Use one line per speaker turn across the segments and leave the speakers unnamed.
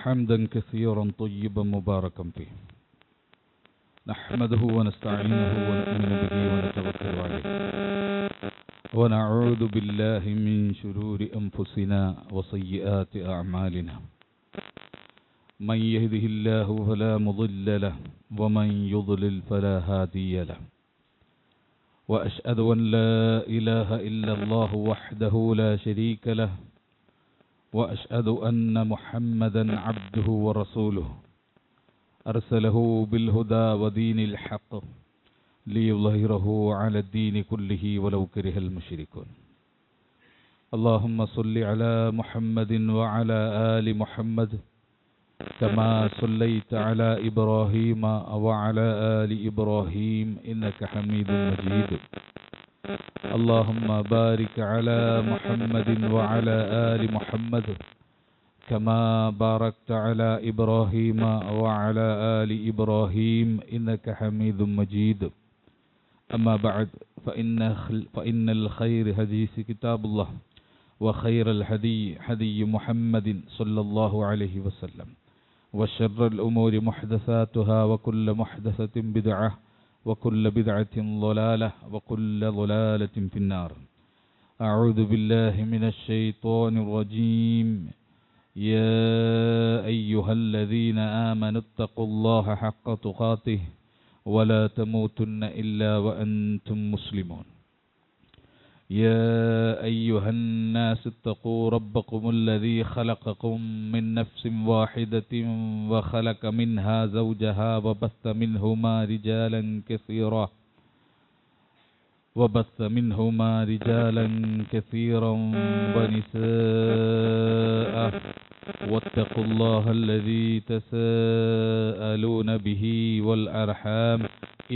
حمدا كثيرا طيبا مباركا فيه نحمده ونستعينه ونؤمن به ونتوكل عليه ونعوذ بالله من شرور أنفسنا وسيئات أعمالنا من يهده الله فلا مضل له ومن يضلل فلا هادي له وأشهد أن لا إله إلا الله وحده لا شريك له وأشهد أن محمدا عبده ورسوله أرسله بالهدى ودين الحق ليظهره على الدين كله ولو كره المشركون اللهم صل على محمد وعلى آل محمد كما صليت على إبراهيم وعلى آل إبراهيم إنك حميد مجيد اللهم بارك على محمد وعلى آل محمد كما باركت على إبراهيم وعلى آل إبراهيم إنك حميد مجيد أما بعد فإن الخير حديث كتاب الله وخير الهدي هدي محمد صلى الله عليه وسلم وشر الأمور محدثاتها وكل محدثة بدعة وكل بدعة ضلالة وكل ضلالة في النار أعوذ بالله من الشيطان الرجيم يا أيها الذين آمنوا اتقوا الله حق تقاته ولا تموتن إلا وأنتم مسلمون يا أيها الناس اتقوا ربكم الذي خلقكم من نفس واحدة وخلق منها زوجها وبث منهما رجالا كثيرا ونساء واتقوا الله الذي تساءلون به والأرحام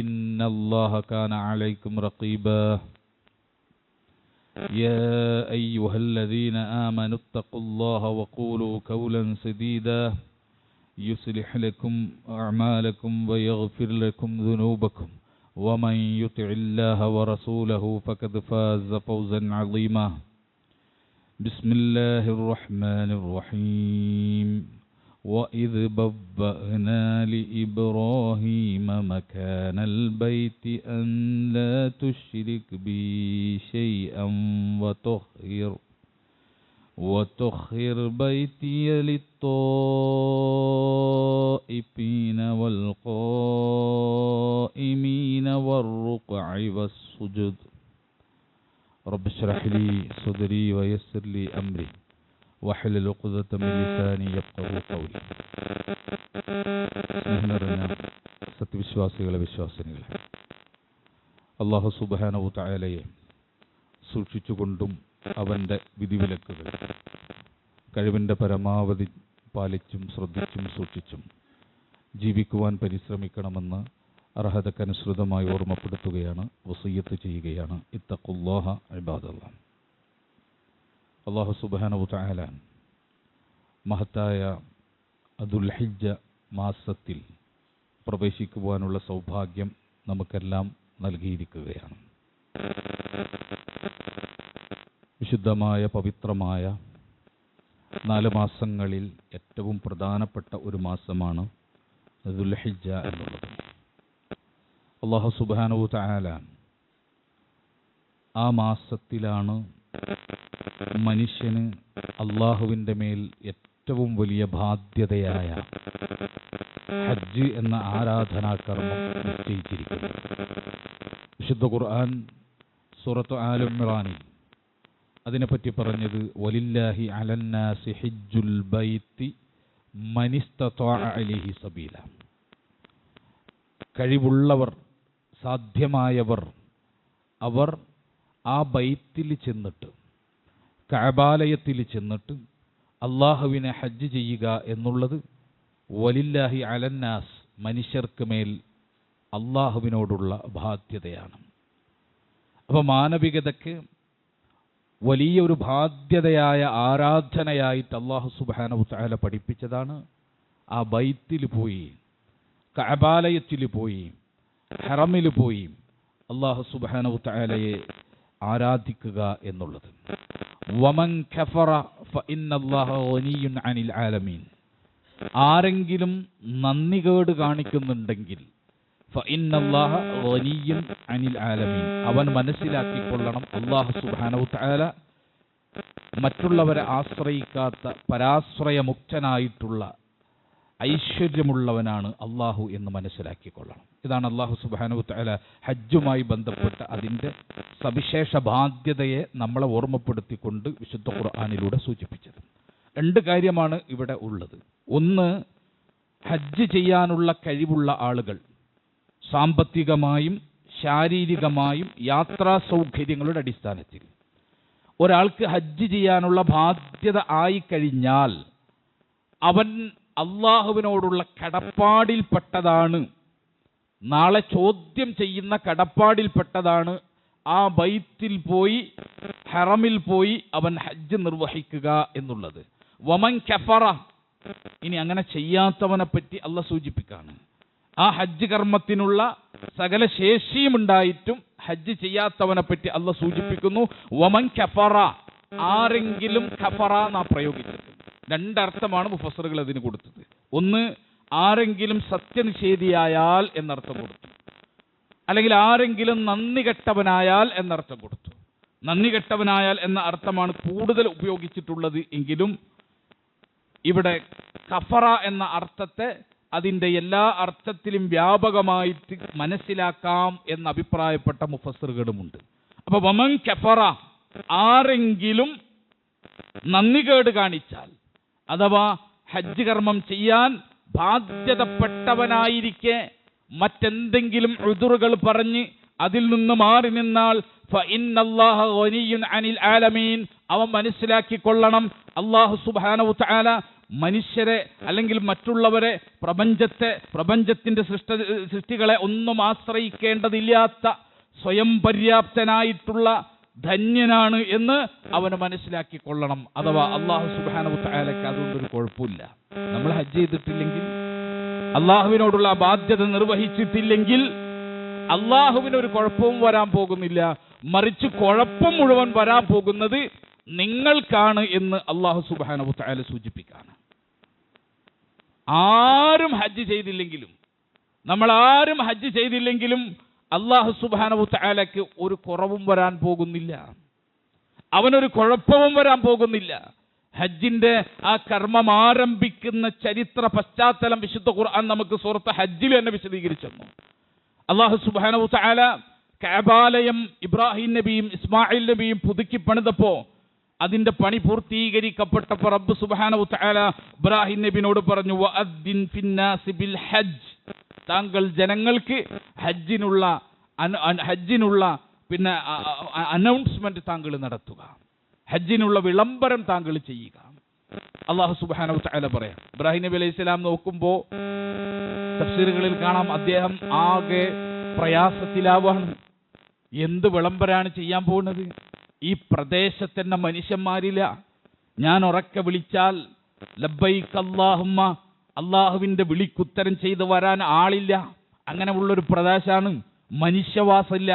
إن الله كان عليكم رقيبا يا أيها الذين آمنوا اتقوا الله وقولوا قولا سديدا يصلح لكم أعمالكم ويغفر لكم ذنوبكم ومن يطع الله ورسوله فقد فاز فوزا عظيما بسم الله الرحمن الرحيم وإذ بوأنا لإبراهيم مكان البيت أن لا تشرك بي شيئا وطهر بيتي للطائفين والقائمين والركع والسجود رب اشرح لي صدري ويسر لي أمري واحلل عقدة من لساني يفقهوا قولي. സ്നേഹനിറഞ്ഞ സത്യവിശ്വാസികളെ വിശ്വാസിനികളെ, അല്ലാഹു സുബ്ഹാനഹു തആലയെ സൂക്ഷിച്ചുകൊണ്ടും അവൻ്റെ വിധിവിലക്കുകൾ കഴിവിൻ്റെ പരമാവധി പാലിച്ചും ശ്രദ്ധിച്ചും സൂക്ഷിച്ചും ജീവിക്കുവാൻ പരിശ്രമിക്കണമെന്ന് അർഹതക്കനുസൃതമായി ഓർമ്മപ്പെടുത്തുകയാണ്, വസിയ്യത്ത് ചെയ്യുകയാണ്. ഇത്തഖുല്ലാഹ ഇബാദല്ലാഹ്. അല്ലാഹു സുബ്ഹാനഹു തആല മഹത്തായ ദുൽഹിജ്ജ മാസത്തിൽ പ്രവേശിക്കുവാനുള്ള സൗഭാഗ്യം നമുക്കെല്ലാം നൽകിയിരിക്കുകയാണ്. വിശുദ്ധമായ പവിത്രമായ 4 മാസങ്ങളിൽ ഏറ്റവും പ്രധാനപ്പെട്ട ഒരു മാസമാണ് ദുൽഹിജ്ജ എന്നുള്ളത്. അല്ലാഹു സുബ്ഹാനഹു തആല ആ മാസത്തിലാണ് മനുഷ്യന് അള്ളാഹുവിൻ്റെ മേൽ ഏറ്റവും വലിയ ബാധ്യതയായ ഹജ്ജ് എന്ന ആരാധനാകർമ്മം നിശ്ചയിച്ചിരിക്കുന്നത്. വിശുദ്ധ ഖുർആൻ സൂറത്ത് ആൽ ഇംറാനിൽ അതിനെപ്പറ്റി പറഞ്ഞത് വലില്ലാഹി അലന്നാസി ഹിജ്ജുൽ ബൈത്തി മനിസ്തത്വഅ ഇലൈഹി സബീല. കഴിവുള്ളവർ, സാധ്യമായവർ അവർ ആ ബൈത്തിൽ ചെന്നിട്ട്, കഅബാലയത്തിൽ ചെന്നിട്ട് അള്ളാഹുവിനെ ഹജ്ജ് ചെയ്യുക എന്നുള്ളത് വലില്ലാഹി അലന്നാസ്, മനുഷ്യർക്ക് മേൽ അള്ളാഹുവിനോടുള്ള ബാധ്യതയാണ്. അപ്പോൾ മാനവികതയ്ക്ക് വലിയൊരു ബാധ്യതയായ ആരാധനയായിട്ട് അല്ലാഹു സുബ്ഹാനഹു തആല പഠിപ്പിച്ചതാണ് ആ ബൈത്തിൽ പോയി, കഅബാലയത്തിൽ പോയി, ഹറമിൽ പോയി അല്ലാഹു സുബ്ഹാനഹു തആലയെ ആരാധിക്കുക എന്നുള്ളത്. വമൻ കഫറ ഫഇന്നല്ലാഹ ഗനിയ്യുൻ അനിൽ ആലമീൻ. ആരെങ്കിലും നന്ദികേട് കാണിക്കുന്നുണ്ടെങ്കിൽ ഫഇന്നല്ലാഹ ഗനിയ്യുൻ അനിൽ ആലമീൻ, അവൻ മനസ്സിലാക്കിക്കൊള്ളണം അല്ലാഹു സുബ്ഹാനഹു തആല മറ്റുള്ളവരെ ആശ്രയിക്കാത്ത പരാശ്രയമുക്തനായിട്ടുള്ള ഐശ്വര്യമുള്ളവനാണ് അള്ളാഹു എന്ന് മനസ്സിലാക്കിക്കൊള്ളണം. ഇതാണ് അള്ളാഹു സുബ്ഹാനഹു തആല ഹജ്ജുമായി ബന്ധപ്പെട്ട അതിൻ്റെ സവിശേഷ ബാധ്യതയെ നമ്മളെ ഓർമ്മപ്പെടുത്തിക്കൊണ്ട് വിശുദ്ധ ഖുർആനിലൂടെ സൂചിപ്പിച്ചത്. രണ്ട് കാര്യമാണ് ഇവിടെ ഉള്ളത്. ഒന്ന്, ഹജ്ജ് ചെയ്യാനുള്ള കഴിവുള്ള ആളുകൾ സാമ്പത്തികമായും ശാരീരികമായും യാത്രാ സൗകര്യങ്ങളുടെ അടിസ്ഥാനത്തിൽ ഒരാൾക്ക് ഹജ്ജ് ചെയ്യാനുള്ള ബാധ്യത ആയിക്കഴിഞ്ഞാൽ അവൻ അള്ളാഹുവിനോടുള്ള കടപ്പാടിൽപ്പെട്ടതാണ്, നാളെ ചോദ്യം ചെയ്യുന്ന കടപ്പാടിൽപ്പെട്ടതാണ് ആ ബൈത്തിൽ പോയി ഹറമിൽ പോയി അവൻ ഹജ്ജ് നിർവഹിക്കുക എന്നുള്ളത്. വമൻ കഫറ, ഇനി അങ്ങനെ ചെയ്യാത്തവനെ പറ്റി അള്ളാഹ് സൂചിപ്പിക്കാണ്. ആ ഹജ്ജ് കർമ്മത്തിനുള്ള സകല ശേഷിയും ഉണ്ടായിട്ടും ഹജ്ജ് ചെയ്യാത്തവനെ പറ്റി അള്ളാഹ് സൂചിപ്പിക്കുന്നു. വമൻ കഫറ, ആരെങ്കിലും കഫറ എന്നാ പ്രയോഗിച്ചത്. രണ്ടർത്ഥമാണ് മുഫസ്സിറുകൾ അതിന് കൊടുത്തത്. ഒന്ന്, ആരെങ്കിലും സത്യനിഷേധിയായാൽ എന്നർത്ഥം കൊടുത്തു, അല്ലെങ്കിൽ ആരെങ്കിലും നന്ദി കെട്ടവനായാൽ എന്നർത്ഥം കൊടുത്തു. നന്ദി കെട്ടവനായാൽ എന്ന അർത്ഥമാണ് കൂടുതൽ ഉപയോഗിച്ചിട്ടുള്ളത് എങ്കിലും ഇവിടെ കഫറ എന്ന അർത്ഥത്തെ അതിൻ്റെ എല്ലാ അർത്ഥത്തിലും വ്യാപകമായിട്ട് മനസ്സിലാക്കാം എന്ന് അഭിപ്രായപ്പെട്ട മുഫസ്സിറുകളുമുണ്ട്. അപ്പൊ വമൻ കഫറ, ആരെങ്കിലും നന്ദികേട് കാണിച്ചാൽ, അഥവാ ഹജ്ജ് കർമ്മം ചെയ്യാൻ ബാധ്യതപ്പെട്ടവനായിരിക്കെ മറ്റെന്തെങ്കിലും ഉദുറുകൾ പറഞ്ഞ് അതിൽ നിന്ന് മാറി നിന്നാൽ ഫഇന്നല്ലാഹ ഗനിയ്യുൻ അനിൽ ആലമീൻ, അവൻ മനസ്സിലാക്കിക്കൊള്ളണം അല്ലാഹു സുബ്ഹാനഹു തആല മനുഷ്യരെ അല്ലെങ്കിൽ മറ്റുള്ളവരെ പ്രപഞ്ചത്തിന്റെ സൃഷ്ടികളെ ഒന്നും ആശ്രയിക്കേണ്ടതില്ലാത്ത സ്വയം പര്യാപ്തനായിട്ടുള്ള ധന്യനാണ് എന്ന് അവന് മനസ്സിലാക്കിക്കൊള്ളണം. അഥവാ അല്ലാഹു സുബ്ഹാനഹു തആലയ്ക്ക് അതുകൊണ്ടൊരു കുഴപ്പമില്ല. നമ്മൾ ഹജ്ജ് ചെയ്തിട്ടില്ലെങ്കിൽ, അള്ളാഹുവിനോടുള്ള ബാധ്യത നിർവഹിച്ചിട്ടില്ലെങ്കിൽ അള്ളാഹുവിനൊരു കുഴപ്പവും വരാൻ പോകുന്നില്ല. മറിച്ച് കുഴപ്പം മുഴുവൻ വരാൻ പോകുന്നത് നിങ്ങൾക്കാണ് എന്ന് അല്ലാഹു സുബ്ഹാനഹു തആല സൂചിപ്പിക്കാണ്. ആരും ഹജ്ജ് ചെയ്തില്ലെങ്കിലും, നമ്മൾ ആരും ഹജ്ജ് ചെയ്തില്ലെങ്കിലും അല്ലാഹു സുബ്ഹാനഹു തആലയ്ക്ക് ഒരു കുറവും വരാൻ പോകുന്നില്ല, അവനൊരു കുഴപ്പവും വരാൻ പോകുന്നില്ല. ഹജ്ജിന്റെ ആ കർമ്മം ആരംഭിക്കുന്ന ചരിത്ര പശ്ചാത്തലം വിശുദ്ധ ഖുർആൻ നമുക്ക് സൂറത്ത് ഹജ്ജിൽ തന്നെ വിശദീകരിച്ചു. അല്ലാഹു സുബ്ഹാനഹു തആല കഅബാലയം ഇബ്രാഹിം നബിയും ഇസ്മായിൽ നബിയും പുതുക്കി പണിതപ്പോ അതിന്റെ പണി പൂർത്തീകരിക്കപ്പെട്ടപ്പോൾ റബ്ബ് സുബ്ഹാനഹു തആല ഇബ്രാഹിം നബിയോട് പറഞ്ഞു, വഅദ്ദിൻ ഫിന്നാസി ബിൽ ഹജ്ജ്, താങ്കൾ ജനങ്ങൾക്ക് ഹജ്ജിനുള്ള പിന്നെ അനൗൺസ്മെന്റ് താങ്കൾ നടത്തുക, ഹജ്ജിനുള്ള വിളംബരം താങ്കൾ ചെയ്യുക. അല്ലാഹു സുബ്ഹാനഹു തആല പറയാം. ഇബ്രാഹിം നബി അലൈഹി സ്വലാം നോക്കുമ്പോൾ തഫ്സീറുകളിൽ കാണാം അദ്ദേഹം ആകെ പ്രയാസത്തിലാവാണ്. എന്ത് വിളംബരാണ് ചെയ്യാൻ പോകുന്നത്? ഈ പ്രദേശത്തന്നെ മനുഷ്യന്മാരില്ല. ഞാൻ ഉറക്കെ വിളിച്ചാൽ ലബ്ബൈക അല്ലാഹുമ്മ, അള്ളാഹുവിന്റെ വിളിക്കുത്തരം ചെയ്ത് വരാൻ ആളില്ല. അങ്ങനെ ഉള്ളൊരു പ്രദേശമാണ്. മനുഷ്യവാസമില്ല.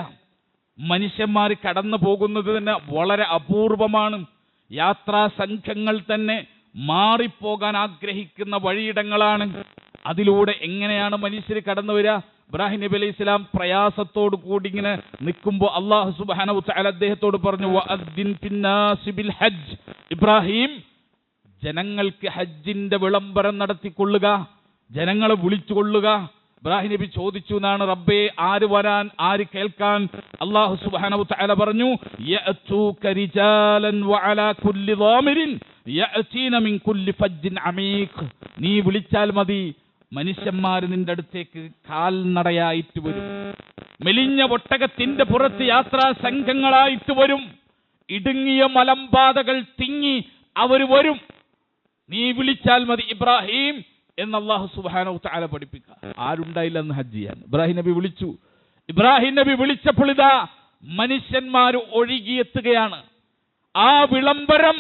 മനുഷ്യന്മാർ കടന്നു പോകുന്നത് തന്നെ വളരെ അപൂർവമാണ്. യാത്രാ സംഘങ്ങൾ തന്നെ മാറിപ്പോകാൻ ആഗ്രഹിക്കുന്ന വഴിയിടങ്ങളാണ്. അതിലൂടെ എങ്ങനെയാണ് മനുഷ്യർ കടന്നു വരിക? ഇബ്രാഹിം നബി അലൈഹി സ്വലാം പ്രയാസത്തോടു കൂടി ഇങ്ങനെ നിൽക്കുമ്പോൾ അല്ലാഹു സുബ്ഹാനഹു തആല അദ്ദേഹത്തോട് പറഞ്ഞു, വഅദ്ദിൻ ഫിന്നാസി ബിൽ ഹജ്ജ്, ഇബ്രാഹിം ജനങ്ങൾക്ക് ഹജ്ജിന്റെ വിളംബരം നടത്തിക്കൊള്ളുക, ജനങ്ങളെ വിളിച്ചുകൊള്ളുക. ഇബ്രാഹിം നബി ചോദിച്ചു എന്നാണ്, റബ്ബേ ആര് വരാൻ, ആര് കേൾക്കാൻ? അല്ലാഹു സുബ്ഹാനഹു തആല പറഞ്ഞു, യഅതൂക റിജാലൻ വഅലാ കുല്ലി ളാമിരിൻ യഅതീന മിൻ കുല്ലി ഫജ്ജിൻ അമീഖ്, നീ വിളിച്ചാൽ മതി, മനുഷ്യന്മാർ നിന്റെ അടുത്തേക്ക് കാൽനടയായിട്ട് വരും. മെലിഞ്ഞ ഒട്ടകത്തിന്റെ പുറത്ത് യാത്രാ സംഘങ്ങളായിട്ട് വരും. ഇടുങ്ങിയ മലമ്പാതകൾ തിങ്ങി അവർ വരും. നീ വിളിച്ചാൽ മതി ഇബ്രാഹിം എന്ന് അല്ലാഹു സുബ്ഹാനഹു തആല പഠിപ്പിക്കുക. ആരുണ്ടായില്ല എന്ന് ഹജ്ജ് ചെയ്യാൻ? ഇബ്രാഹിം നബി വിളിച്ചു. ഇബ്രാഹിം നബി വിളിച്ചപ്പോൾ ഇതാ മനുഷ്യന്മാർ ഒഴുകിയെത്തുകയാണ്. ആ വിളംബരം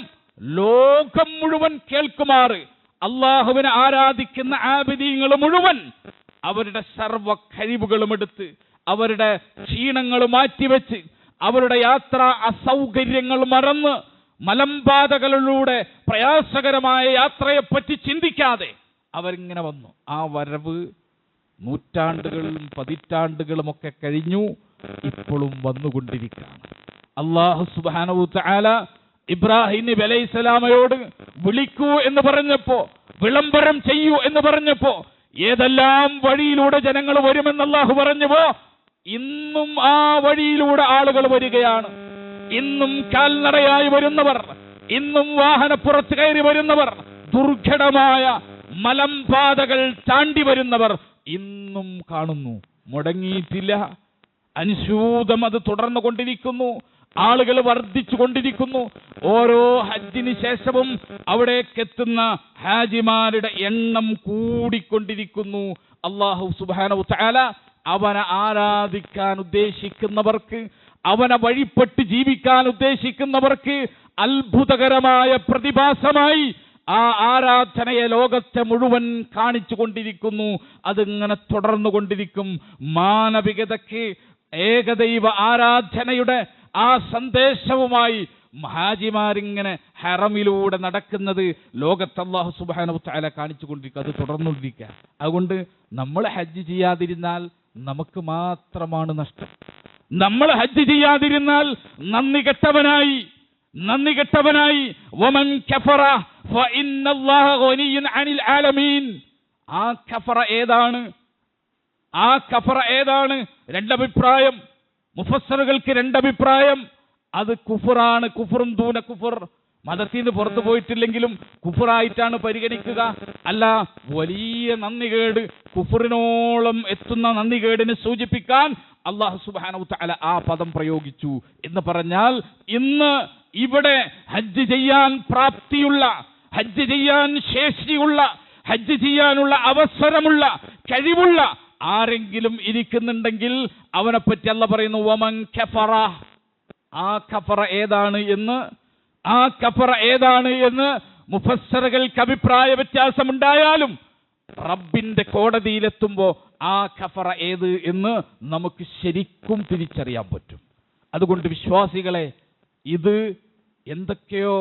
ലോകം മുഴുവൻ കേൾക്കുമാറ് അള്ളാഹുവിനെ ആരാധിക്കുന്ന ആബിദീങ്ങൾ മുഴുവൻ അവരുടെ സർവ്വ കഴിവുകളും എടുത്ത്, അവരുടെ ക്ഷീണങ്ങൾ മാറ്റിവെച്ച്, അവരുടെ യാത്രാ അസൗകര്യങ്ങൾ മറന്ന്, മലമ്പാതകളിലൂടെ പ്രയാസകരമായ യാത്രയെപ്പറ്റി ചിന്തിക്കാതെ അവരിങ്ങനെ വന്നു. ആ വരവ് നൂറ്റാണ്ടുകളും പതിറ്റാണ്ടുകളുമൊക്കെ കഴിഞ്ഞു, ഇപ്പോഴും വന്നുകൊണ്ടിരിക്കുകയാണ്. അല്ലാഹു സുബ്ഹാനഹു തആല ഇബ്രാഹിം നബി അലൈഹിസ്സലാമയോട് വിളിക്കൂ എന്ന് പറഞ്ഞപ്പോ, വിളംബരം ചെയ്യൂ എന്ന് പറഞ്ഞപ്പോ, ഏതെല്ലാം വഴിയിലൂടെ ജനങ്ങൾ വരുമെന്ന് അല്ലാഹു പറഞ്ഞുവോ, ഇന്നും ആ വഴിയിലൂടെ ആളുകൾ വരികയാണ്. ഇന്നും കാൽനടയായി വരുന്നവർ, ഇന്നും വാഹനപ്പുറത്ത് കയറി വരുന്നവർ, ദുർഘടമായ മലമ്പാതകൾ താണ്ടി വരുന്നവർ ഇന്നും കാണുന്നു. മുടങ്ങിയിട്ടില്ല. അനുസ്യൂതം അത് തുടർന്നു കൊണ്ടിരിക്കുന്നു. ആളുകൾ വർദ്ധിച്ചു കൊണ്ടിരിക്കുന്നു. ഓരോ ഹജ്ജിന് ശേഷവും അവിടേക്കെത്തുന്ന ഹാജിമാരുടെ എണ്ണം കൂടിക്കൊണ്ടിരിക്കുന്നു. അല്ലാഹു സുബ്ഹാനഹു തആല അവനെ ആരാധിക്കാൻ ഉദ്ദേശിക്കുന്നവർക്ക്, അവനെ വഴിപ്പെട്ട് ജീവിക്കാൻ ഉദ്ദേശിക്കുന്നവർക്ക് അത്ഭുതകരമായ പ്രതിഭാസമായി ആ ആരാധനയെ ലോകത്തെ മുഴുവൻ കാണിച്ചു കൊണ്ടിരിക്കുന്നു. അതിങ്ങനെ തുടർന്നു കൊണ്ടിരിക്കും. മാനവികതയ്ക്ക് ഏകദൈവ ആരാധനയുടെ ആ സന്ദേശവുമായി ഹാജിമാരിങ്ങനെ ഹറമിലൂടെ നടക്കുന്നത് ലോകത്ത് അല്ലാഹു സുബ്ഹാനഹു തആല കാണിച്ചു കൊണ്ടിരിക്കുക. അത് തുടർന്നുകൊണ്ടിരിക്കുക. അതുകൊണ്ട് നമ്മൾ ഹജ്ജ് ചെയ്യാതിരുന്നാൽ നമുക്ക് മാത്രമാണ് നഷ്ടം. നമ്മൾ ഹജ്ജ് ചെയ്യാതിരുന്നാൽ നന്ദി കെട്ടവനായി വമൻ കഫറ ഫഇന്നല്ലാഹ ഗനിയ്യുൻ അനിൽ ആലമീൻ. ആ കഫറ ഏതാണ്? രണ്ടഭിപ്രായം. മുഫസ്സിറുകൾക്ക് രണ്ടഭിപ്രായം. അത് കുഫറാണ്. കുഫറും ദൂന കുഫർ. മതത്തിൽ നിന്ന് പുറത്തു പോയിട്ടില്ലെങ്കിലും കുഫറായിട്ടാണ് പരിഗണിക്കുക. അല്ല, വലിയ നന്ദികേട്, കുഫറിനോളം എത്തുന്ന നന്ദികേടിനെ സൂചിപ്പിക്കാൻ അല്ലാഹു സുബ്ഹാനഹു തആല ആ പദം പ്രയോഗിച്ചു എന്ന് പറഞ്ഞാൽ, ഇന്ന് ഇവിടെ ഹജ്ജ് ചെയ്യാൻ പ്രാപ്തിയുള്ള, ഹജ്ജ് ചെയ്യാൻ ശേഷിയുള്ള, ഹജ്ജ് ചെയ്യാനുള്ള അവസരമുള്ള, കഴിവുള്ള ആരെങ്കിലും ഇരിക്കുന്നുണ്ടെങ്കിൽ അവനെപ്പറ്റി അല്ലാഹു പറയുന്നു വമൻ കഫറ. ആ കഫറ ഏതാണ് എന്ന് മുഫസ്സിറുകൾക്ക് അഭിപ്രായ വ്യത്യാസമുണ്ടായാലും റബ്ബിന്റെ കോടതിയിലെത്തുമ്പോൾ ആ കഫറ ഏത് എന്ന് നമുക്ക് ശരിക്കും തിരിച്ചറിയാൻ പറ്റും. അതുകൊണ്ട് വിശ്വാസികളെ, ഇത് എന്തൊക്കെയോ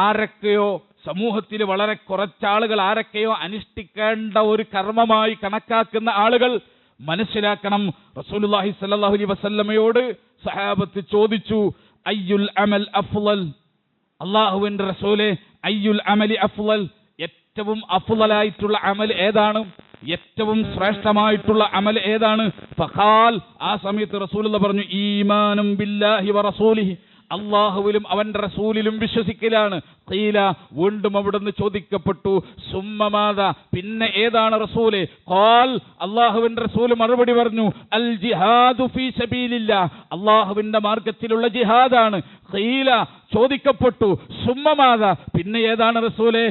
ആരൊക്കെയോ സമൂഹത്തിൽ വളരെ കുറച്ചാളുകൾ ആരൊക്കെയോ അനുഷ്ഠിക്കേണ്ട ഒരു കർമ്മമായി കണക്കാക്കുന്ന ആളുകൾ മനസ്സിലാക്കണം. റസൂലുള്ളാഹി സ്വല്ലല്ലാഹു അലൈഹി വസല്ലമയോട് സഹാബത്ത് ചോദിച്ചു, അയ്യുൽ അമൽ അഫ്ളൽ, അല്ലാഹുവിന്റെ റസൂലേ, അയ്യുൽ അമലി അഫ്ളൽ, ഏറ്റവും അഫ്ളലായിട്ടുള്ള അമൽ ഏതാണ്? ഏറ്റവും ശ്രേഷ്ഠമായിട്ടുള്ള അമൽ ഏതാണ്? ഫഖാൽ, ആ സമയത്ത് റസൂലുള്ളാഹി പറഞ്ഞു, ഈമാനും ബില്ലാഹി വ റസൂലിഹി, അല്ലാഹുവിലും അവന്റെ റസൂലിലും വിശ്വസിക്കലാണ്. ഖീല, വീണ്ടും അവിടുന്ന് ചോദിക്കപ്പെട്ടു, സുമ്മമാദ, പിന്നെ ഏതാണ് റസൂലേ? ഖാൽ, അല്ലാഹുവിന്റെ റസൂൽ മറുപടി പറഞ്ഞു, അൽ ജിഹാദു ഫീ സബീലില്ലാഹ്, അല്ലാഹുവിന്റെ മാർഗത്തിലുള്ള ജിഹാദാണ്. ഖീല, ചോദിക്കപ്പെട്ടു, സുമ്മമാദ, പിന്നെ ഏതാണ് റസൂലേ?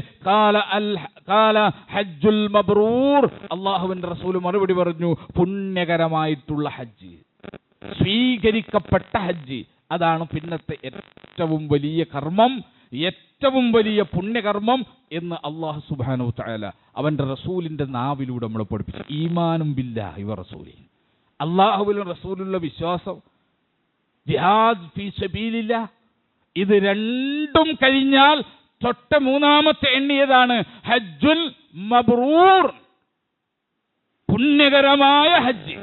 ഖാല ഹജ്ജുൽ മബ്റൂർ, അല്ലാഹുവിന്റെ റസൂൽ മറുപടി പറഞ്ഞു, പുണ്യകരമായിട്ടുള്ള ഹജ്ജ്, സ്വീകരിക്കപ്പെട്ട ഹജ്ജ്. അതാണ് പിന്നത്തെ ഏറ്റവും വലിയ കർമ്മം, ഏറ്റവും വലിയ പുണ്യകർമ്മം എന്ന് അല്ലാഹു സുബ്ഹാനഹു തആല അവന്റെ റസൂലിന്റെ നാവിലൂടെ നമ്മളെ പഠിപ്പിച്ചു. ഈമാനും ബില്ലാഹി വ റസൂലിഹി, അല്ലാഹുവിലും റസൂലുള്ള വിശ്വാസം, ജിഹാദ് ഫീ സബീലില്ലാഹ്, ഇത് രണ്ടും കഴിഞ്ഞാൽ തൊട്ട മൂന്നാമത്തെ എണ്ണിയതാണ് ഹജ്ജുൽ മബ്റൂർ, പുണ്യകരമായ ഹജ്ജ്.